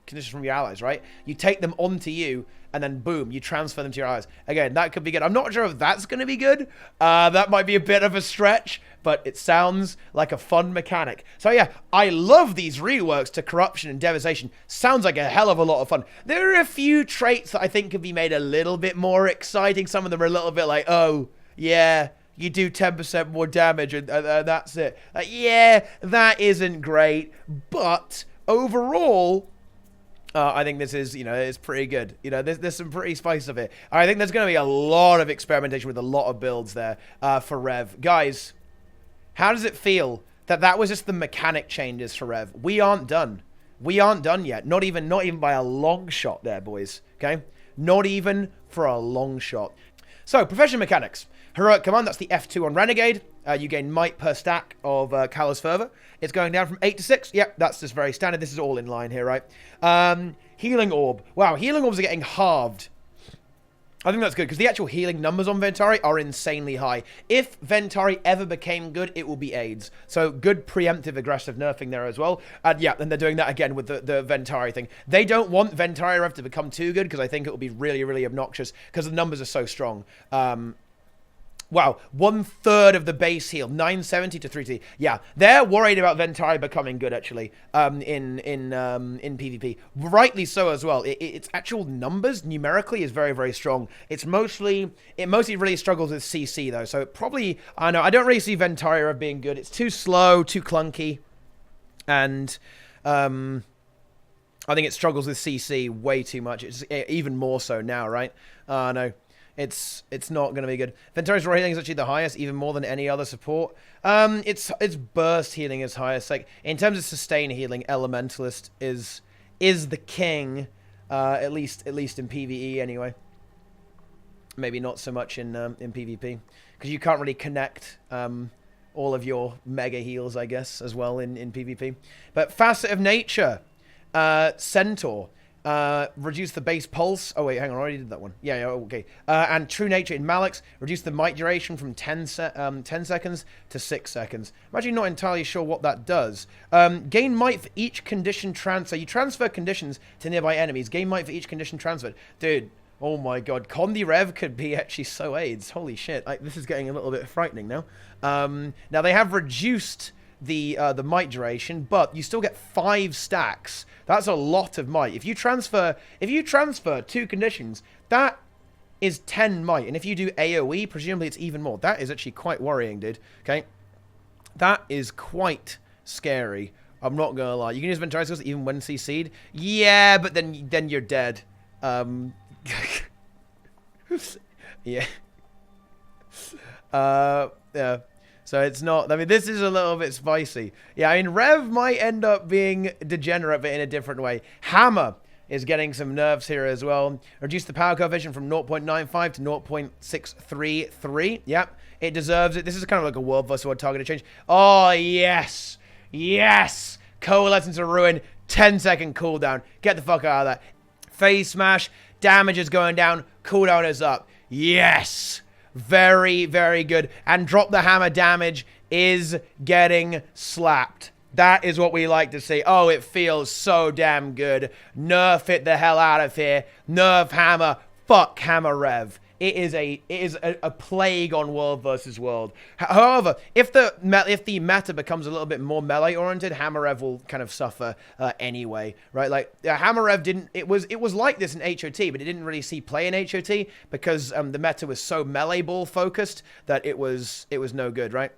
S1: conditions from your allies, right? You take them onto you, and then boom, you transfer them to your allies. Again, that could be good. I'm not sure if that's going to be good. That might be a bit of a stretch, but it sounds like a fun mechanic. So yeah, I love these reworks to Corruption and Devastation. Sounds like a hell of a lot of fun. There are a few traits that I think could be made a little bit more exciting. Some of them are a little bit like, oh, yeah, you do 10% more damage, and that's it. Yeah, that isn't great, but overall... I think this is, it's pretty good. There's some pretty spice of it. I think there's going to be a lot of experimentation with a lot of builds there for Rev. Guys, how does it feel that was just the mechanic changes for Rev? We aren't done. We aren't done yet. Not even by a long shot there, boys. Okay? Not even for a long shot. So, Profession Mechanics. Heroic Command, that's the F2 on Renegade. You gain might per stack of Callous Fervor. It's going down from 8 to 6. Yep, that's just very standard. This is all in line here, right? Healing Orb. Wow, Healing Orbs are getting halved. I think that's good, because the actual healing numbers on Ventari are insanely high. If Ventari ever became good, it will be AIDS. So, good preemptive aggressive nerfing there as well. And yeah, and they're doing that again with the Ventari thing. They don't want Ventari Rev to become too good, because I think it will be really, really obnoxious, because the numbers are so strong. Wow, 1/3 of the base heal, 970 to 3T. Yeah, they're worried about Ventari becoming good, actually, in PvP. Rightly so as well. Its actual numbers, numerically, is very, very strong. It mostly really struggles with CC, though, so it probably, I don't know, I don't really see Ventari being good. It's too slow, too clunky, and I think it struggles with CC way too much. It's even more so now, right? No. It's not going to be good. Ventari's raw healing is actually the highest, even more than any other support. Its burst healing is highest. Like, in terms of sustain healing, Elementalist is the king, at least in PvE anyway. Maybe not so much in PvP, because you can't really connect all of your mega heals, I guess, as well in PvP. But Facet of Nature, Centaur. Reduce the base pulse. Oh, wait, hang on. I already did that one. Yeah, okay. And True Nature in Malix. Reduce the might duration from 10 seconds to 6 seconds. I'm actually not entirely sure what that does. Gain might for each condition transfer. You transfer conditions to nearby enemies. Gain might for each condition transferred. Dude, Oh my god, Condi Rev could be actually so AIDS. Holy shit, this is getting a little bit frightening now. Now they have reduced the might duration, but you still get 5 stacks. That's a lot of might. If you transfer 2 conditions, that is 10 might. And if you do AoE, presumably it's even more. That is actually quite worrying, dude. Okay? That is quite scary. I'm not gonna lie. You can use Venturi skills even when CC'd. Yeah, but then you're dead. Yeah. Yeah. So it's not... I mean, this is a little bit spicy. Yeah, I mean, Rev might end up being degenerate, but in a different way. Hammer is getting some nerfs here as well. Reduce the power coefficient from 0.95 to 0.633. Yep, it deserves it. This is kind of like a World vs. World targeted change. Oh, yes. Yes. Coalescence of Ruin. 10-second cooldown. Get the fuck out of that. Phase Smash. Damage is going down. Cooldown is up. Yes. Very, very good. And drop the hammer damage is getting slapped. That is what we like to see. Oh, it feels so damn good. Nerf it the hell out of here. Nerf hammer. Fuck hammer rev. It is a plague on World versus World. However, if the meta becomes a little bit more melee oriented, Hammer Rev will kind of suffer anyway, right? Like Hammer Rev didn't. It was like this in HOT, but it didn't really see play in HOT because the meta was so melee ball focused that it was no good, right?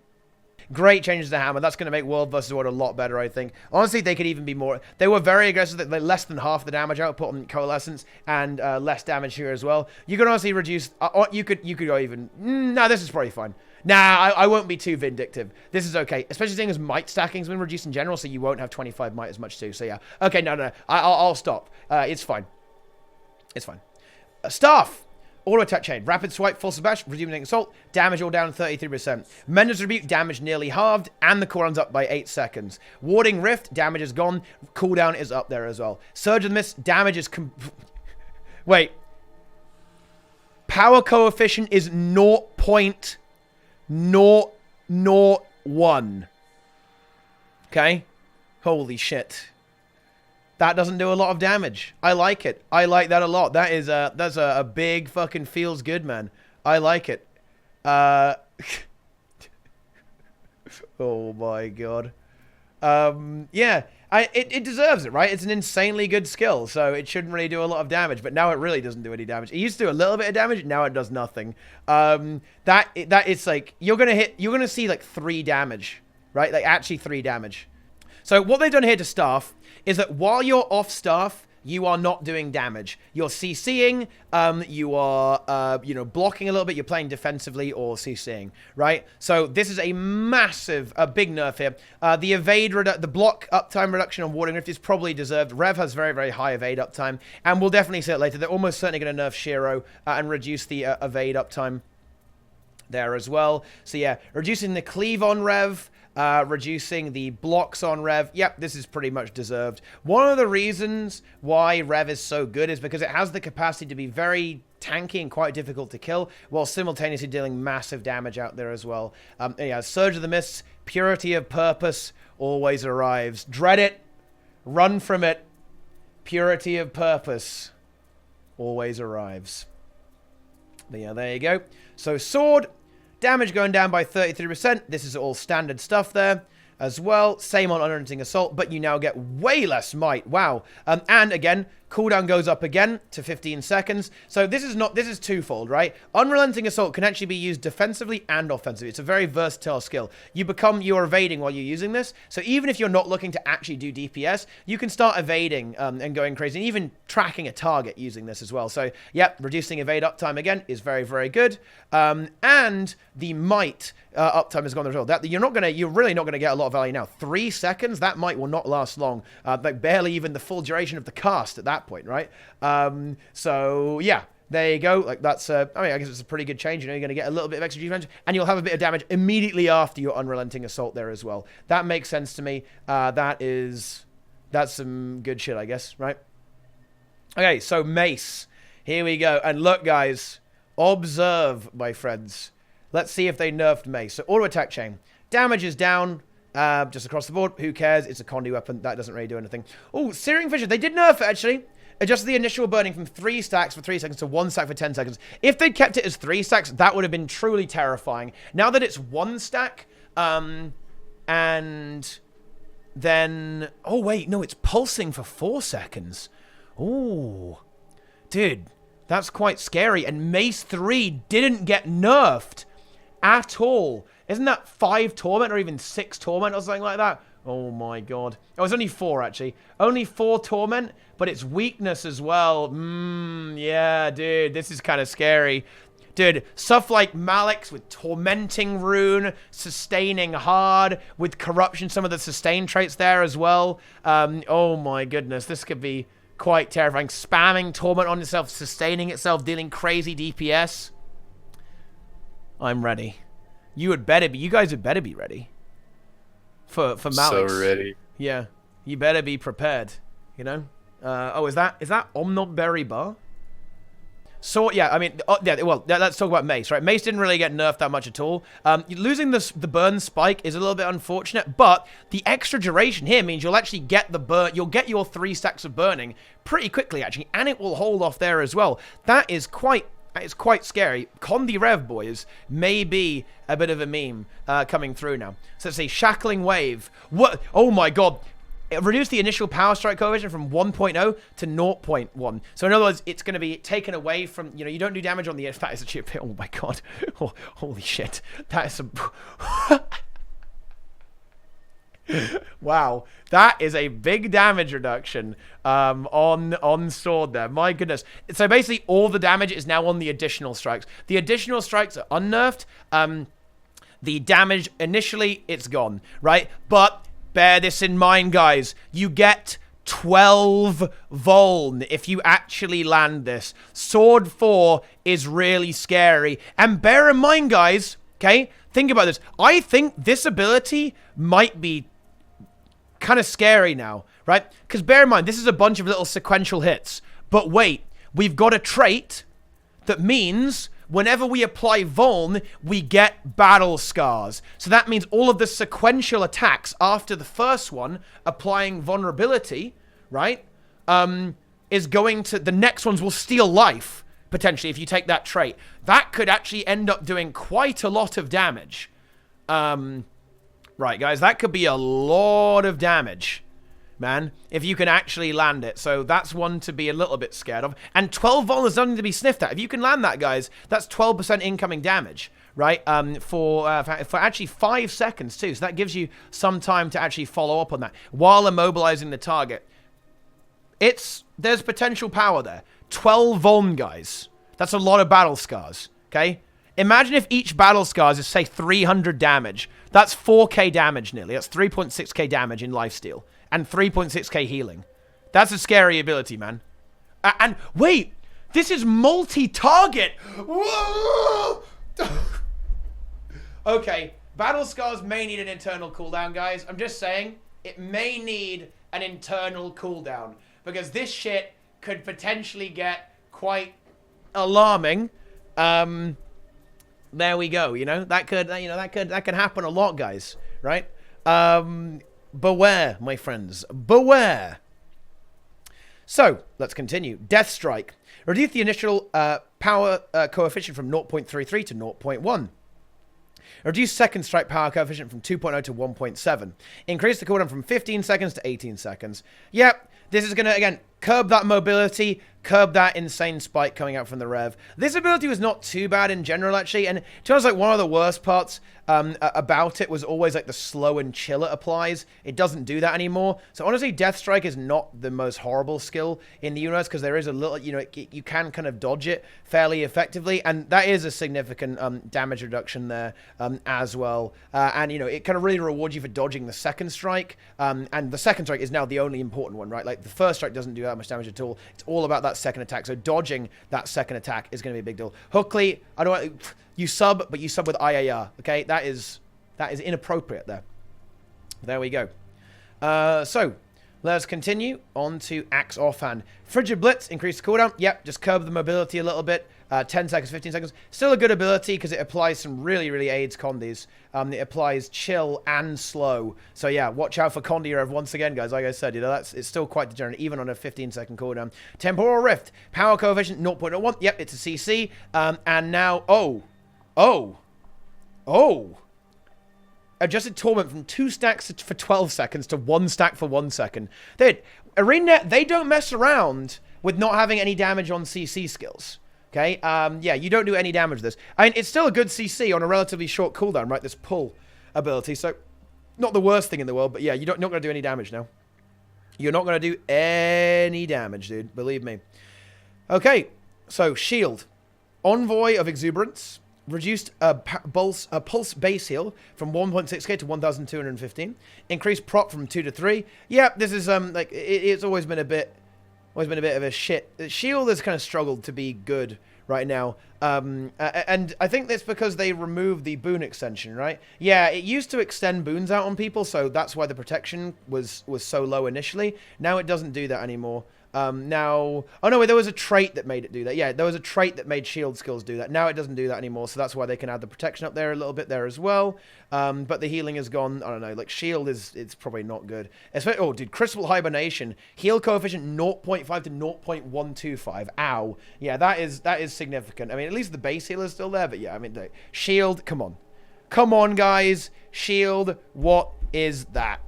S1: Great changes to Hammer. That's going to make World vs. World a lot better, I think. Honestly, they could even be more... They were very aggressive. They less than half the damage output on Coalescence and less damage here as well. You could honestly reduce... you could go even... No, this is probably fine. Nah, I won't be too vindictive. This is okay. Especially seeing as might stacking's been reduced in general, so you won't have 25 might as much too. So yeah. Okay, no. I'll stop. It's fine. It's fine. Staff. Auto attack chain. Rapid swipe, full smash, resuming assault. Damage all down 33%. Menda's rebuke, damage nearly halved, and the cooldown's up by 8 seconds. Warding rift, damage is gone. Cooldown is up there as well. Surge of the Mist, damage is... Wait. Power coefficient is 0.001. Okay? Holy shit. That doesn't do a lot of damage. I like it. I like that a lot. That's a big fucking feels good, man. I like it. Oh my god. Yeah. It deserves it, right? It's an insanely good skill, so it shouldn't really do a lot of damage, but now it really doesn't do any damage. It used to do a little bit of damage, now it does nothing. It's like you're gonna see like 3 damage, right? Like actually 3 damage. So what they've done here to staff is that while you're off staff, you are not doing damage. You're CCing, you are, blocking a little bit, you're playing defensively or CCing, right? So this is a massive, big nerf here. The block uptime reduction on Warding Rift is probably deserved. Rev has very, very high evade uptime, and we'll definitely see it later. They're almost certainly going to nerf Shiro and reduce the evade uptime there as well. So yeah, reducing the cleave on Rev, reducing the blocks on Rev. Yep, this is pretty much deserved. One of the reasons why Rev is so good is because it has the capacity to be very tanky and quite difficult to kill, while simultaneously dealing massive damage out there as well. Yeah, Surge of the Mists, Purity of Purpose always arrives. Dread it, run from it. Purity of Purpose always arrives. But yeah, there you go. So Sword, damage going down by 33%. This is all standard stuff there as well. Same on Unrelenting Assault, but you now get way less might. Wow. And again, cooldown goes up again to 15 seconds. So this is twofold, right? Unrelenting Assault can actually be used defensively and offensively. It's a very versatile skill. You're evading while you're using this. So even if you're not looking to actually do DPS, you can start evading and going crazy, and even tracking a target using this as well. So, yep, reducing evade uptime again is very, very good. And the might uptime has gone as well. You're really not gonna get a lot of value now. 3 seconds, that might will not last long. Like barely even the full duration of the cast at that point, right? So yeah, there you go. Like that's I guess it's a pretty good change. You're going to get a little bit of extra damage, and you'll have a bit of damage immediately after your Unrelenting Assault there as well. That makes sense to me. That's some good shit, I guess, right? Okay, so Mace. Here we go. And look, guys, observe, my friends. Let's see if they nerfed Mace. So auto attack chain. Damage is down. Just across the board. Who cares? It's a Condi weapon. That doesn't really do anything. Oh, Searing Fissure. They did nerf it, actually. Adjusted the initial burning from 3 stacks for 3 seconds to 1 stack for 10 seconds. If they'd kept it as 3 stacks, that would have been truly terrifying. Now that it's 1 stack, and then... Oh, wait, no, it's pulsing for 4 seconds. Ooh. Dude, that's quite scary. And Mace 3 didn't get nerfed at all. Isn't that 5 Torment or even 6 Torment or something like that? Oh my god. Oh, it's only 4, actually. Only 4 Torment, but it's weakness as well. Yeah, dude. This is kind of scary. Dude, stuff like Malik's with Tormenting Rune, Sustaining Hard, with Corruption, some of the sustain traits there as well. Oh my goodness. This could be quite terrifying. Spamming Torment on itself, sustaining itself, dealing crazy DPS. I'm ready. You guys had better be ready. For Malik.
S2: So ready.
S1: Yeah. You better be prepared. You know? Oh, is that Omnotberry Bar? So, yeah, I mean, yeah, well, let's talk about Mace, right? Mace didn't really get nerfed that much at all. Losing the burn spike is a little bit unfortunate, but the extra duration here means you'll actually get the burn, you'll get your 3 stacks of burning pretty quickly, actually, and it will hold off there as well. That is quite scary. Condi Rev, boys, may be a bit of a meme coming through now. So let's see, Shackling Wave. What? Oh my god. It reduced the initial power strike coefficient from 1.0 to 0.1. So in other words, it's going to be taken away from, you know, you don't do damage on the edge. That is actually a bit, oh my god. Oh, holy shit. That is some... Wow, that is a big damage reduction on sword there. My goodness. So basically all the damage is now on the additional strikes. The additional strikes are unnerfed. The damage initially, it's gone, right? But bear this in mind, guys. You get 12 Vuln if you actually land this. Sword 4 is really scary. And bear in mind, guys, okay? Think about this. I think this ability might be kind of scary now, right? Because bear in mind, this is a bunch of little sequential hits. But wait, we've got a trait that means whenever we apply Vuln, we get battle scars. So that means all of the sequential attacks after the first one, applying vulnerability, right, is going to... The next ones will steal life, potentially, if you take that trait. That could actually end up doing quite a lot of damage. Right, guys, that could be a lot of damage, man, if you can actually land it. So that's one to be a little bit scared of. And 12 Vuln is nothing to be sniffed at. If you can land that, guys, that's 12% incoming damage, right? For actually 5 seconds, too. So that gives you some time to actually follow up on that while immobilizing the target. There's potential power there. 12 Vuln, guys. That's a lot of battle scars, okay? Imagine if each battle scars is, say, 300 damage. That's 4k damage nearly. That's 3.6k damage in lifesteal. And 3.6k healing. That's a scary ability, man. And wait! This is multi-target! Whoa! Okay, battle scars may need an internal cooldown, guys. I'm just saying, it may need an internal cooldown. Because this shit could potentially get quite alarming. There we go, you know, that could happen a lot, guys, right? Beware, my friends, beware. So, let's continue. Death Strike. Reduce the initial power coefficient from 0.33 to 0.1. Reduce second strike power coefficient from 2.0 to 1.7. Increase the cooldown from 15 seconds to 18 seconds. Yep, this is going to, again, curb that mobility, curb that insane spike coming out from the Rev. This ability was not too bad in general, actually, and to be honest, like, one of the worst parts about it was always, like, the slow and chill it applies. It doesn't do that anymore. So, honestly, Death Strike is not the most horrible skill in the universe, because there is a little, you know, you can kind of dodge it fairly effectively, and that is a significant damage reduction there as well. And, you know, it kind of really rewards you for dodging the second strike, and the second strike is now the only important one, right? Like, the first strike doesn't do that much damage at all. It's all about that second attack. So dodging that second attack is going to be a big deal. Hookley, I don't want you sub, but you sub with IAR. Okay, that is inappropriate there. There we go. So let's continue on to Axe Offhand. Frigid Blitz, increase the cooldown. Yep, just curb the mobility a little bit. 10 seconds, 15 seconds. Still a good ability because it applies some really aids Condis. It applies chill and slow. So yeah, watch out for Condi Rev once again, guys. Like I said, you know, it's still quite degenerate, even on a 15-second cooldown. Temporal Rift, power coefficient 0.01. Yep, it's a CC. And now, adjusted torment from 2 stacks for 12 seconds to 1 stack for 1 second. ArenaNet, they don't mess around with not having any damage on CC skills. Okay, yeah, you don't do any damage with this. I mean, it's still a good CC on a relatively short cooldown, right? This pull ability, so not the worst thing in the world, but yeah, you're not going to do any damage now. You're not going to do any damage, dude. Believe me. Okay, so shield. Envoy of Exuberance. Reduced pulse base heal from 1.6k to 1,215. Increased prop from 2 to 3. Yeah, this is, like, it's always been a bit of a shit. Shield has kind of struggled to be good right now. And I think that's because they removed the boon extension, right? Yeah, it used to extend boons out on people, so that's why the protection was so low initially. Now it doesn't do that anymore. Oh no, wait, there was a trait that made it do that. Yeah, there was a trait that made shield skills do that. Now it doesn't do that anymore, so that's why they can add the protection up there a little bit there as well. But the healing is gone. I don't know, like shield it's probably not good. Oh, dude, Crystal Hibernation. Heal coefficient 0.5 to 0.125. Ow. Yeah, that is significant. I mean, at least the base heal is still there, but yeah, I mean, shield, come on. Come on, guys. Shield, what is that?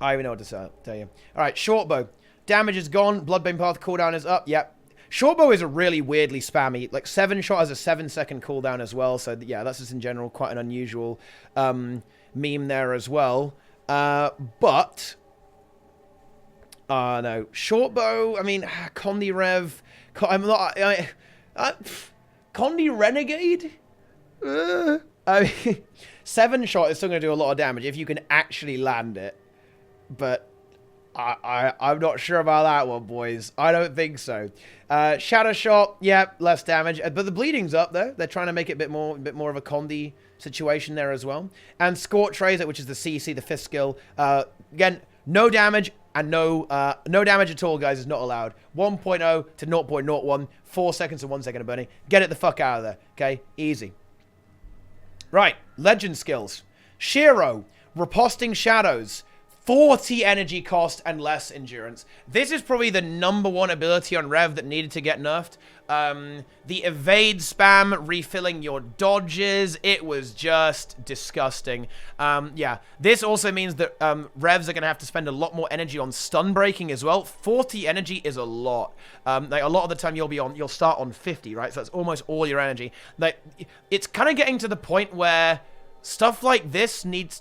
S1: I don't even know what to tell you. All right, short bow. Damage is gone. Bloodbane Path cooldown is up. Yep. Shortbow is a really weirdly spammy. Like 7-shot has a 7-second cooldown as well. So yeah, that's just in general quite an unusual meme there as well. But no, shortbow. I mean, Condi Rev. I'm not. Condi Renegade. I mean, 7-shot is still going to do a lot of damage if you can actually land it, but I'm not sure about that one, boys. I don't think so. Shadow Shot, yeah, less damage, but the bleeding's up there. They're trying to make it a bit more of a Condi situation there as well. And Scorch Razor, which is the CC, the 5th skill. Again, no damage and no damage at all, guys, is not allowed. 1.0 to 0.01, 4 seconds and 1 second of burning. Get it the fuck out of there, okay? Easy. Right, legend skills. Shiro, Riposting Shadows. 40 energy cost and less endurance. This is probably the #1 ability on Rev that needed to get nerfed. The evade spam, refilling your dodges, it was just disgusting. Yeah, this also means that Revs are going to have to spend a lot more energy on stun breaking as well. 40 energy is a lot. Like a lot of the time you'll start on 50, right? So that's almost all your energy. Like, it's kind of getting to the point where stuff like this needs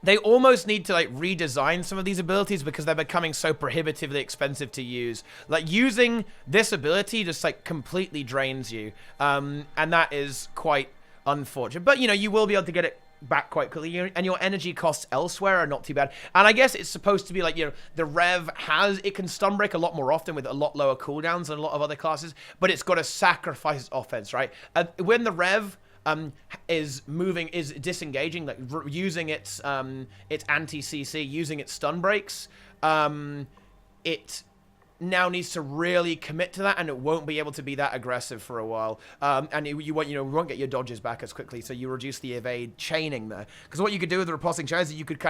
S1: they almost need to like redesign some of these abilities because they're becoming so prohibitively expensive to use. Like using this ability just like completely drains you. And that is quite unfortunate. But you know, you will be able to get it back quite quickly, and your energy costs elsewhere are not too bad. And I guess it's supposed to be like, you know, the Rev it can stun break a lot more often with a lot lower cooldowns than a lot of other classes, but it's got to sacrifice its offense, right? When the Rev is disengaging, like using its anti-CC, using its stun breaks, it now needs to really commit to that, and it won't be able to be that aggressive for a while. And you won't get your dodges back as quickly, so you reduce the evade chaining there. Because what you could do with the Riposting Shadows is you could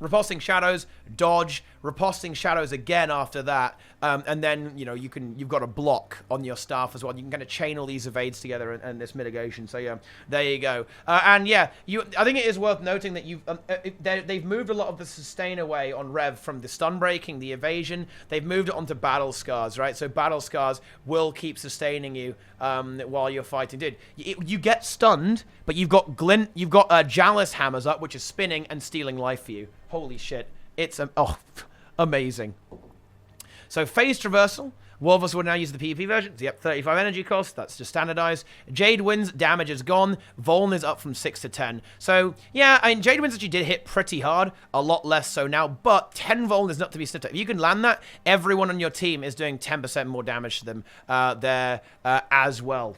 S1: Riposting Shadows, dodge, Riposting Shadows again after that, and then, you know, you've got a block on your staff as well. You can kind of chain all these evades together and this mitigation. So yeah, there you go. And yeah, I think it is worth noting that they've moved a lot of the sustain away on Rev from the stun breaking, the evasion. They've moved it onto battle scars, right? So battle scars will keep sustaining you while you're fighting. Dude, you get stunned, but you've got glint, you've got Jalis hammers up, which is spinning and stealing life for you. Holy shit. It's amazing. So phased traversal. Wolvers will now use the PvP version. Yep, 35 energy cost. That's just standardized. Jade Wind's damage is gone. Vuln is up from 6 to 10. So, yeah, I mean, Jade Winds actually did hit pretty hard. A lot less so now. But 10 Vuln is not to be sniffed at. If you can land that, everyone on your team is doing 10% more damage to them there as well.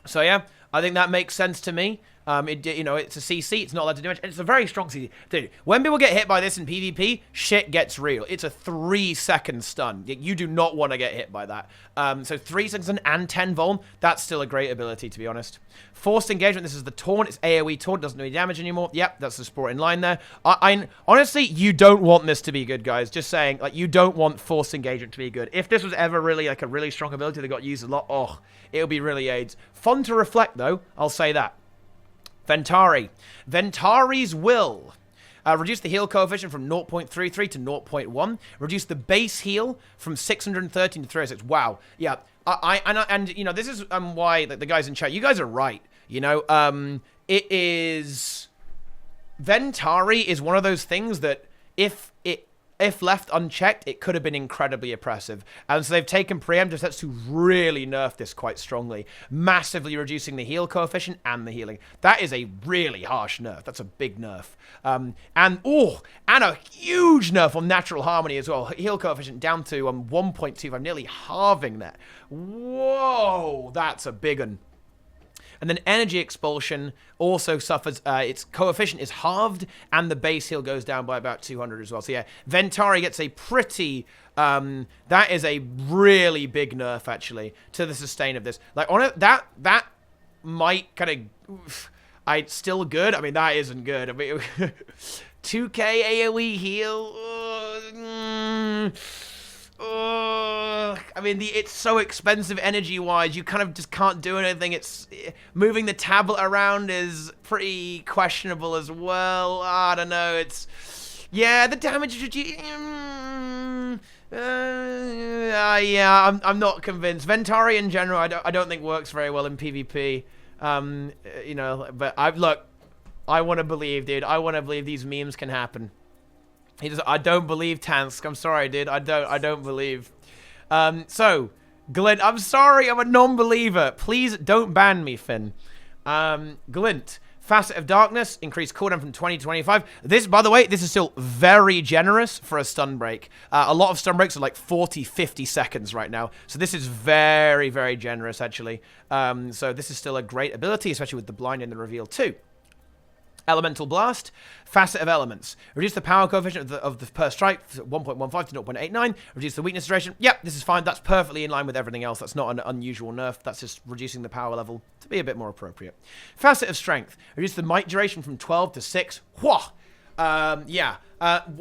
S1: So, yeah, I think that makes sense to me. You know, it's a CC. It's not allowed to damage. And it's a very strong CC. Dude, when people get hit by this in PvP, shit gets real. It's a 3-second stun. You do not want to get hit by that. So 3 seconds and 10 vuln, that's still a great ability, to be honest. Forced engagement, this is the taunt. It's AoE taunt, doesn't do any damage anymore. Yep, that's the support in line there. Honestly, you don't want this to be good, guys. Just saying, like, you don't want forced engagement to be good. If this was ever really, like, a really strong ability that got used a lot, oh, it'll be really AIDS. Fun to reflect, though, I'll say that. Ventari. Ventari's Will. Reduce the heal coefficient from 0.33 to 0.1. Reduce the base heal from 613 to 306. Wow. Yeah. And you know, this is why the guys in chat, you guys are right. You know, it is... Ventari is one of those things that if left unchecked, it could have been incredibly oppressive. And so they've taken preemptive steps to really nerf this quite strongly, massively reducing the heal coefficient and the healing. That is a really harsh nerf. That's a big nerf. And a huge nerf on natural harmony as well. Heal coefficient down to 1.25, nearly halving that. Whoa, that's a big one. And then energy expulsion also suffers, its coefficient is halved, and the base heal goes down by about 200 as well. So yeah, Ventari gets a pretty, that is a really big nerf, actually, to the sustain of this. Like, on it, that might kind of, it's still good. I mean, that isn't good. I mean, 2k AoE heal, I mean, it's so expensive energy-wise, you kind of just can't do anything. It's moving the tablet around is pretty questionable as well. I don't know. It's, yeah, the damage. Yeah, I'm not convinced. Ventari in general, I don't think works very well in PvP. You know, but I want to believe, dude. I want to believe these memes can happen. I don't believe Tansk. I'm sorry, dude. I don't believe. So, Glint, I'm sorry. I'm a non-believer. Please don't ban me, Finn. Glint, Facet of Darkness, increased cooldown from 20 to 25. This, by the way, this is still very generous for a stun break. A lot of stun breaks are like 40, 50 seconds right now. So this is very, very generous, actually. So this is still a great ability, especially with the blind in the reveal too. Elemental Blast, Facet of Elements. Reduce the power coefficient of the per strike from 1.15 to 0.89. Reduce the weakness duration. Yep, this is fine. That's perfectly in line with everything else. That's not an unusual nerf. That's just reducing the power level to be a bit more appropriate. Facet of Strength. Reduce the might duration from 12 to 6. Whoa! Yeah.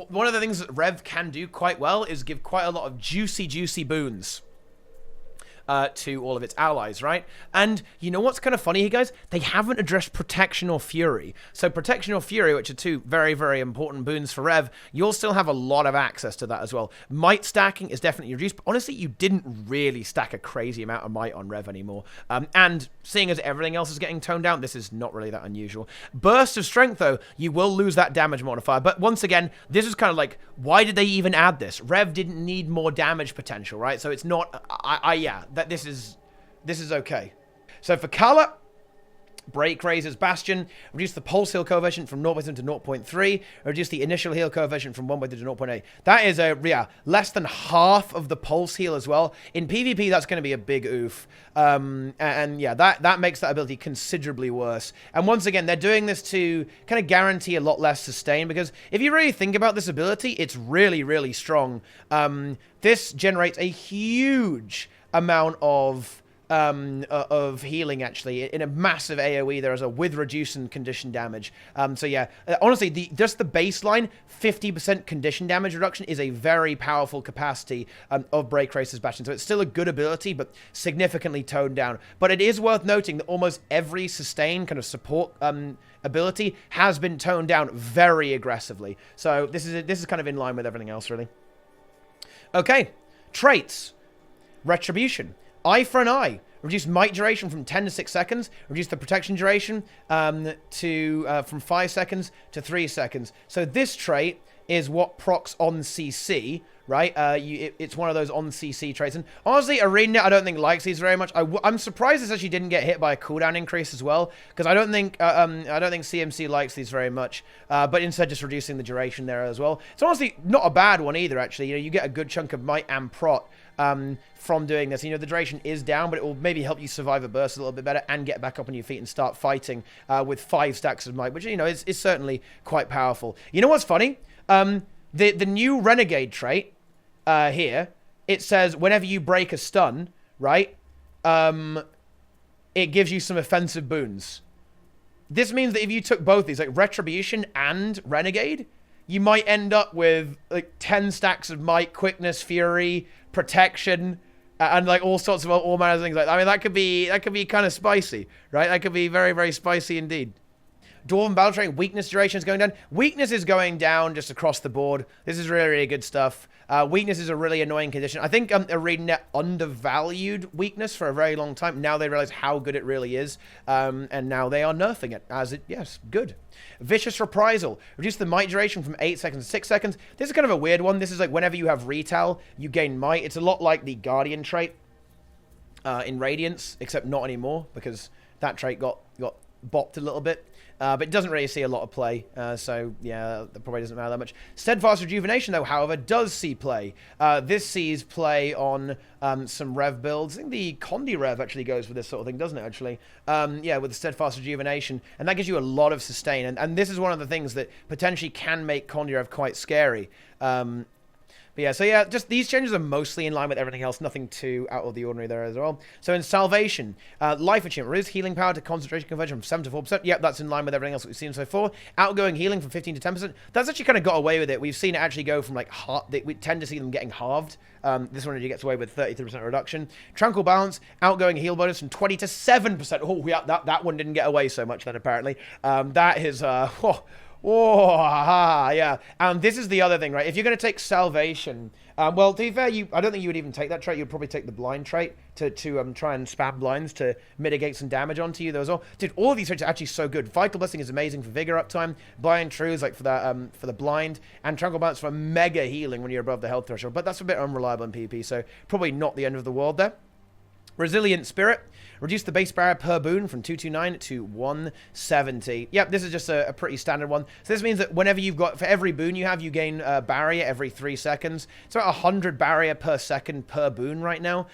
S1: One of the things that Rev can do quite well is give quite a lot of juicy boons. To all of its allies, right? And you know what's kind of funny here, guys? They haven't addressed Protection or Fury. So Protection or Fury, which are two very, very important boons for Rev, you'll still have a lot of access to that as well. Might stacking is definitely reduced, but honestly, you didn't really stack a crazy amount of might on Rev anymore. And seeing as everything else is getting toned down, this is not really that unusual. Burst of Strength, though, you will lose that damage modifier. But once again, this is kind of like, why did they even add this? Rev didn't need more damage potential, right? So it's not, yeah, that this is okay. So for Kala, Break raises Bastion, reduce the pulse heal coefficient from 0.7 to 0.3, reduce the initial heal coefficient from 1.2 to 0.8. That is less than half of the pulse heal as well. In PvP, that's going to be a big oof. And yeah, that makes that ability considerably worse. And once again, they're doing this to kind of guarantee a lot less sustain, because if you really think about this ability, it's really, really strong. This generates a huge amount of healing, actually, in a massive AoE. There is a with reduce and condition damage. So yeah, honestly, just the baseline 50% condition damage reduction is a very powerful capacity of Break Racer's Bastion. So it's still a good ability, but significantly toned down. But it is worth noting that almost every sustain kind of support ability has been toned down very aggressively. So this is kind of in line with everything else, really. Okay, traits. Retribution. Eye for an eye. Reduce might duration from 10 to 6 seconds. Reduce the protection duration from 5 seconds to 3 seconds. So this trait is what procs on CC, right? It's one of those on CC traits. And honestly, ArenaNet, I don't think likes these very much. I'm surprised this actually didn't get hit by a cooldown increase as well, because I don't think CMC likes these very much. But instead, just reducing the duration there as well. It's honestly not a bad one either. Actually, you get a good chunk of might and prot from doing this. You know, the duration is down, but it will maybe help you survive a burst a little bit better and get back up on your feet and start fighting with 5 stacks of might, which, you know, is certainly quite powerful. You know what's funny? The new Renegade trait here, it says whenever you break a stun, right, it gives you some offensive boons. This means that if you took both these, like Retribution and Renegade, you might end up with like 10 stacks of might, quickness, fury, protection, and like all sorts of all manners of things like that. I mean, that could be kind of spicy, right? That could be very, very spicy indeed. Dwarven battle trait, weakness duration is going down. Weakness is going down just across the board. This is really, really good stuff. Weakness is a really annoying condition. I think ArenaNet undervalued weakness for a very long time. Now they realize how good it really is. And now they are nerfing it as it, yes, good. Vicious Reprisal. Reduce the might duration from 8 seconds to 6 seconds. This is kind of a weird one. This is like whenever you have retail, you gain might. It's a lot like the Guardian trait in Radiance, except not anymore because that trait got bopped a little bit. But it doesn't really see a lot of play, so yeah, that probably doesn't matter that much. Steadfast Rejuvenation, though, however, does see play. This sees play on some Rev builds. I think the Condi Rev actually goes with this sort of thing, doesn't it, actually? Yeah, with the Steadfast Rejuvenation, and that gives you a lot of sustain, and this is one of the things that potentially can make Condi Rev quite scary. But yeah, so yeah, just these changes are mostly in line with everything else. Nothing too out of the ordinary there as well. So in Salvation, Life Achievement, reduce healing power to concentration conversion from 7 to 4%. Yep, that's in line with everything else that we've seen so far. Outgoing healing from 15 to 10%. That's actually kind of got away with it. We've seen it actually go from like, we tend to see them getting halved. This one actually gets away with 33% reduction. Tranquil Balance, outgoing heal bonus from 20 to 7%. Oh, yeah, that one didn't get away so much then, apparently. That is, oh, haha, yeah. And this is the other thing, right? If you're going to take Salvation, well, to be fair, I don't think you would even take that trait. You'd probably take the Blind trait to try and spam blinds to mitigate some damage onto you. Those all, dude, all of these traits are actually so good. Vital Blessing is amazing for Vigor uptime. Blind True is like for that for the Blind, and Tranquil Balance for mega healing when you're above the health threshold. But that's a bit unreliable in PvP, so probably not the end of the world there. Resilient Spirit. Reduce the base barrier per boon from 229 to 170. Yep, this is just a pretty standard one. So this means that whenever you've got, for every boon you have, you gain barrier every 3 seconds. It's about 100 barrier per second per boon right now,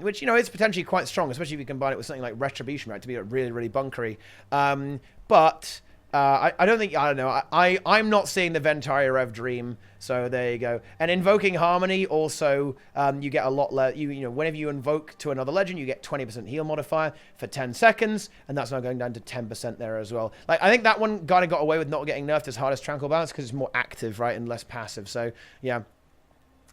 S1: which, you know, is potentially quite strong, especially if you combine it with something like Retribution, right, to be really, really bunkery. But I don't know. I'm not seeing the Ventaria Rev Dream, so there you go. And Invoking Harmony also, you get a lot less. You know, whenever you invoke to another legend, you get 20% heal modifier for 10 seconds, and that's now going down to 10% there as well. Like, I think that one kind of got away with not getting nerfed as hard as Tranquil Balance because it's more active, right, and less passive. So yeah.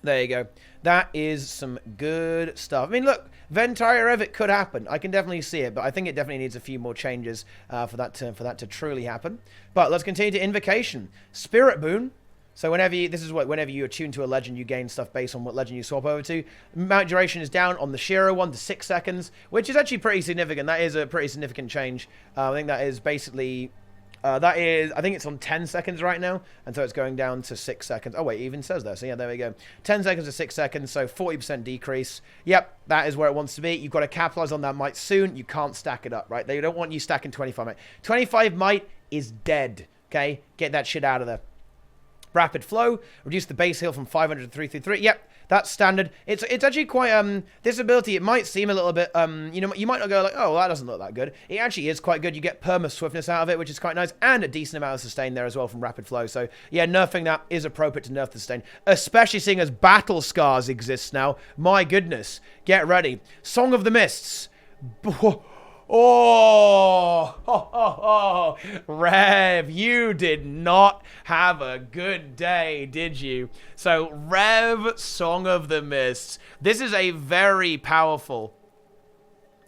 S1: There you go. That is some good stuff. I mean, look, Ventaria Rev, it could happen. I can definitely see it, but I think it definitely needs a few more changes for that to truly happen. But let's continue to Invocation. Spirit Boon. So whenever you attune to a legend, you gain stuff based on what legend you swap over to. Mount duration is down on the Shiro one to 6 seconds, which is actually pretty significant. That is a pretty significant change. I think that is basically... I think it's on 10 seconds right now, and so it's going down to 6 seconds. Oh, wait, it even says there. So, yeah, there we go. 10 seconds to 6 seconds, so 40% decrease. Yep, that is where it wants to be. You've got to capitalize on that might soon. You can't stack it up, right? They don't want you stacking 25 might. 25 might is dead, okay? Get that shit out of there. Rapid Flow, reduce the base heal from 500 to 333. Yep, that's standard. It's actually quite, this ability, it might seem a little bit, you know, you might not go like, oh, well, that doesn't look that good. It actually is quite good. You get perma swiftness out of it, which is quite nice, and a decent amount of sustain there as well from Rapid Flow. So, yeah, nerfing that is appropriate to nerf the sustain, especially seeing as Battle Scars exists now. My goodness. Get ready. Song of the Mists. Oh, Rev, you did not have a good day, did you? So, Rev, Song of the Mists. This is a very powerful,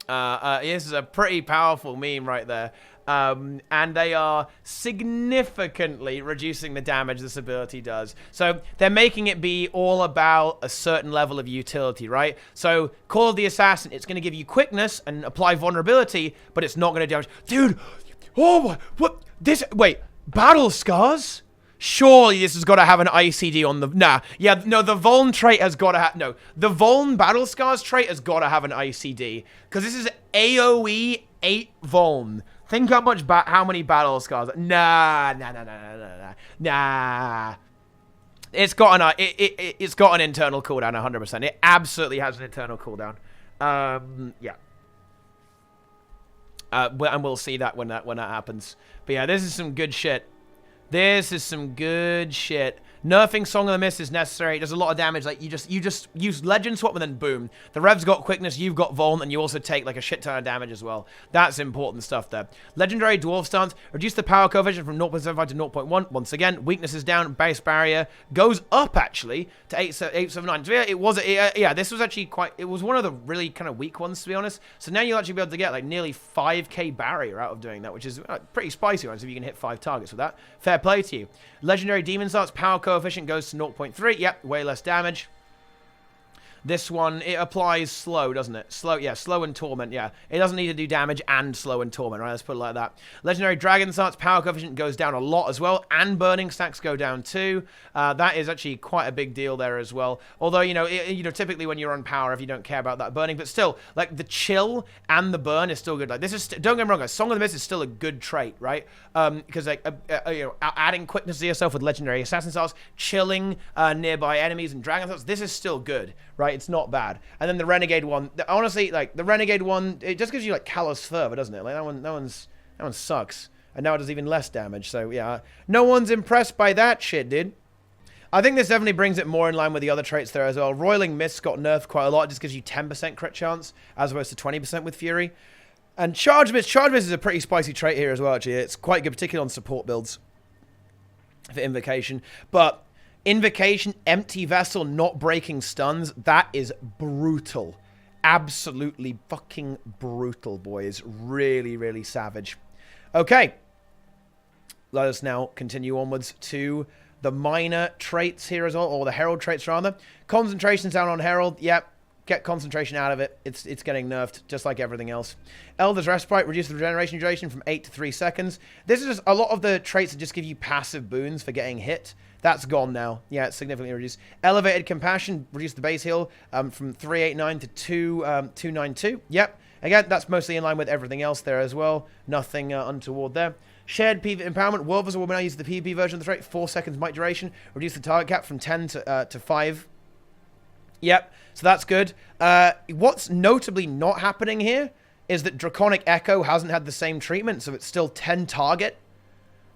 S1: this is a pretty powerful meme right there. And they are significantly reducing the damage this ability does. So they're making it be all about a certain level of utility, right? So Call of the Assassin, it's going to give you quickness and apply vulnerability, but it's not going to damage. Dude, oh my, what? This, wait, Battle Scars? Surely this has got to have an ICD on the... Nah, yeah, no, the Vuln trait has got to have... No, the Vuln Battle Scars trait has got to have an ICD. Because this is AoE 8 Vuln. Think how many Battle Scars... Nah. It's got it's got an internal cooldown, 100%. It absolutely has an internal cooldown. Yeah. And we'll see that when that happens. But yeah, this is some good shit. This is some good shit. Nerfing Song of the Mist is necessary. It does a lot of damage. Like, you just use Legend Swap and then boom. The Rev's got quickness, you've got Vuln, and you also take, like, a shit ton of damage as well. That's important stuff there. Legendary Dwarf Stance. Reduce the power coefficient from 0.75 to 0.1. Once again, weakness is down. Base barrier goes up, actually, to 879. So, yeah, this was actually quite... It was one of the really kind of weak ones, to be honest. So now you'll actually be able to get, like, nearly 5k barrier out of doing that, which is pretty spicy, honestly, if you can hit 5 targets with that. Fair play to you. Legendary Demon Stance. Power coefficient goes to 0.3. Yep, way less damage. This one, it applies slow, doesn't it? Slow, yeah, slow and torment, yeah. It doesn't need to do damage and slow and torment, right? Let's put it like that. Legendary Dragon Stance, power coefficient goes down a lot as well, and burning stacks go down too. That is actually quite a big deal there as well. Although, you know, typically when you're on power, if you don't care about that burning, but still, like, the chill and the burn is still good. Like, this is, don't get me wrong, guys, Song of the Mist is still a good trait, right? Because, like, you know, adding quickness to yourself with Legendary Assassin Stance, chilling nearby enemies and Dragon Stance, this is still good, right? It's not bad. And then the Renegade one, honestly, like, the Renegade one, it just gives you, like, Callous Fervor, doesn't it? Like, that one sucks. And now it does even less damage, so, yeah. No one's impressed by that shit, dude. I think this definitely brings it more in line with the other traits there as well. Roiling Mist got nerfed quite a lot. It just gives you 10% crit chance, as opposed to 20% with Fury. And Charge Mist is a pretty spicy trait here as well, actually. It's quite good, particularly on support builds for Invocation. But Invocation, Empty Vessel, not breaking stuns, that is brutal. Absolutely fucking brutal, boys. Really, really savage. Okay. Let us now continue onwards to the minor traits here as well, or the Herald traits rather. Concentration's down on Herald. Yep. Get concentration out of it. It's getting nerfed, just like everything else. Elder's Respite, reduce the regeneration duration from 8 to 3 seconds. This is just a lot of the traits that just give you passive boons for getting hit. That's gone now. Yeah, it's significantly reduced. Elevated Compassion, reduce the base heal from 389 to 292. Yep. Again, that's mostly in line with everything else there as well. Nothing untoward there. Shared PvP Empowerment. World Vessel will now use the PvP version of the trait. 4 seconds might duration. Reduce the target cap from 10 to 5. Yep. So that's good. What's notably not happening here is that Draconic Echo hasn't had the same treatment, so it's still 10 target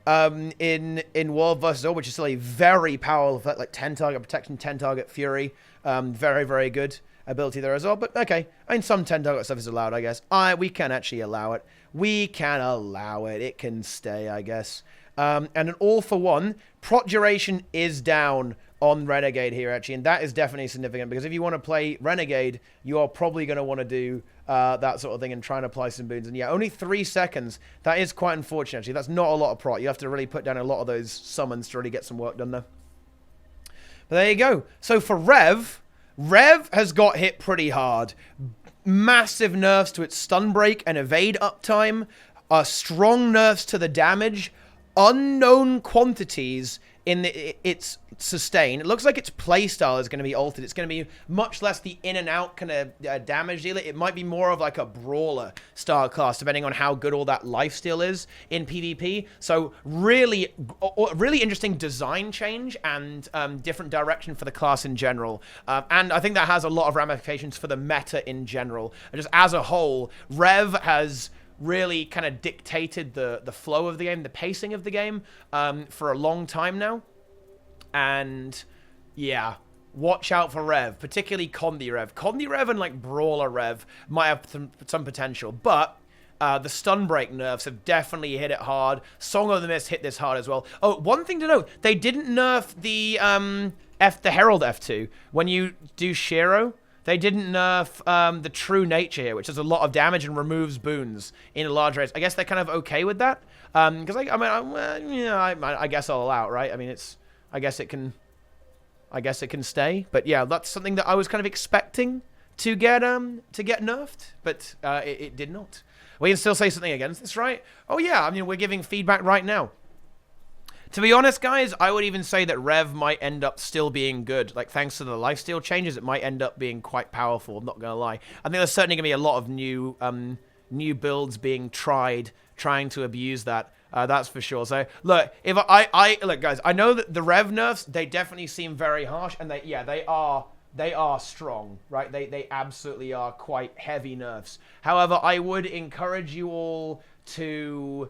S1: in World vs. All, which is still a very powerful effect, like 10 target protection, 10 target fury. Very, very good ability there as well. But okay, I mean, some 10 target stuff is allowed, I guess. We can actually allow it. We can allow it. It can stay, I guess. And an all for one, prot duration is down on Renegade here, actually, and that is definitely significant, because if you want to play Renegade, you are probably going to want to do that sort of thing and try and apply some boons. And yeah, only 3 seconds. That is quite unfortunate, actually. That's not a lot of prot. You have to really put down a lot of those summons to really get some work done there. But there you go. So for Rev has got hit pretty hard. Massive nerfs to its stun break and evade uptime. Strong nerfs to the damage. Unknown quantities in its sustain. It looks like its playstyle is going to be altered. It's going to be much less the in and out kind of damage dealer. It might be more of like a brawler style class, depending on how good all that lifesteal is in PvP. So really interesting design change and different direction for the class in general. And I think that has a lot of ramifications for the meta in general. Just as a whole, Rev has really kind of dictated the flow of the game, the pacing of the game for a long time now. And yeah, watch out for Rev, particularly Condi Rev. Condi Rev and like Brawler Rev might have some potential, but the stun break nerfs have definitely hit it hard. Song of the Mist hit this hard as well. Oh, one thing to note, they didn't nerf the Herald F2 when you do Shiro. They didn't nerf the True Nature here, which does a lot of damage and removes boons in a large race. I guess they're kind of okay with that, because I guess I'll allow it, right? I mean, I guess it can stay. But yeah, that's something that I was kind of expecting to get nerfed, but it did not. We can still say something against this, right? Oh yeah, I mean, we're giving feedback right now. To be honest, guys, I would even say that Rev might end up still being good. Like, thanks to the lifesteal changes, it might end up being quite powerful, I'm not going to lie. I think there's certainly going to be a lot of new builds being trying to abuse that. That's for sure. So look, if I look, guys, I know that the Rev nerfs, they definitely seem very harsh, and they are strong, right? They absolutely are quite heavy nerfs. However, I would encourage you all to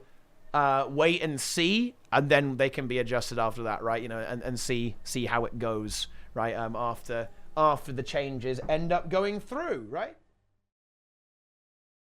S1: wait and see, and then they can be adjusted after that, right? You know, and see how it goes, right? After the changes end up going through, right?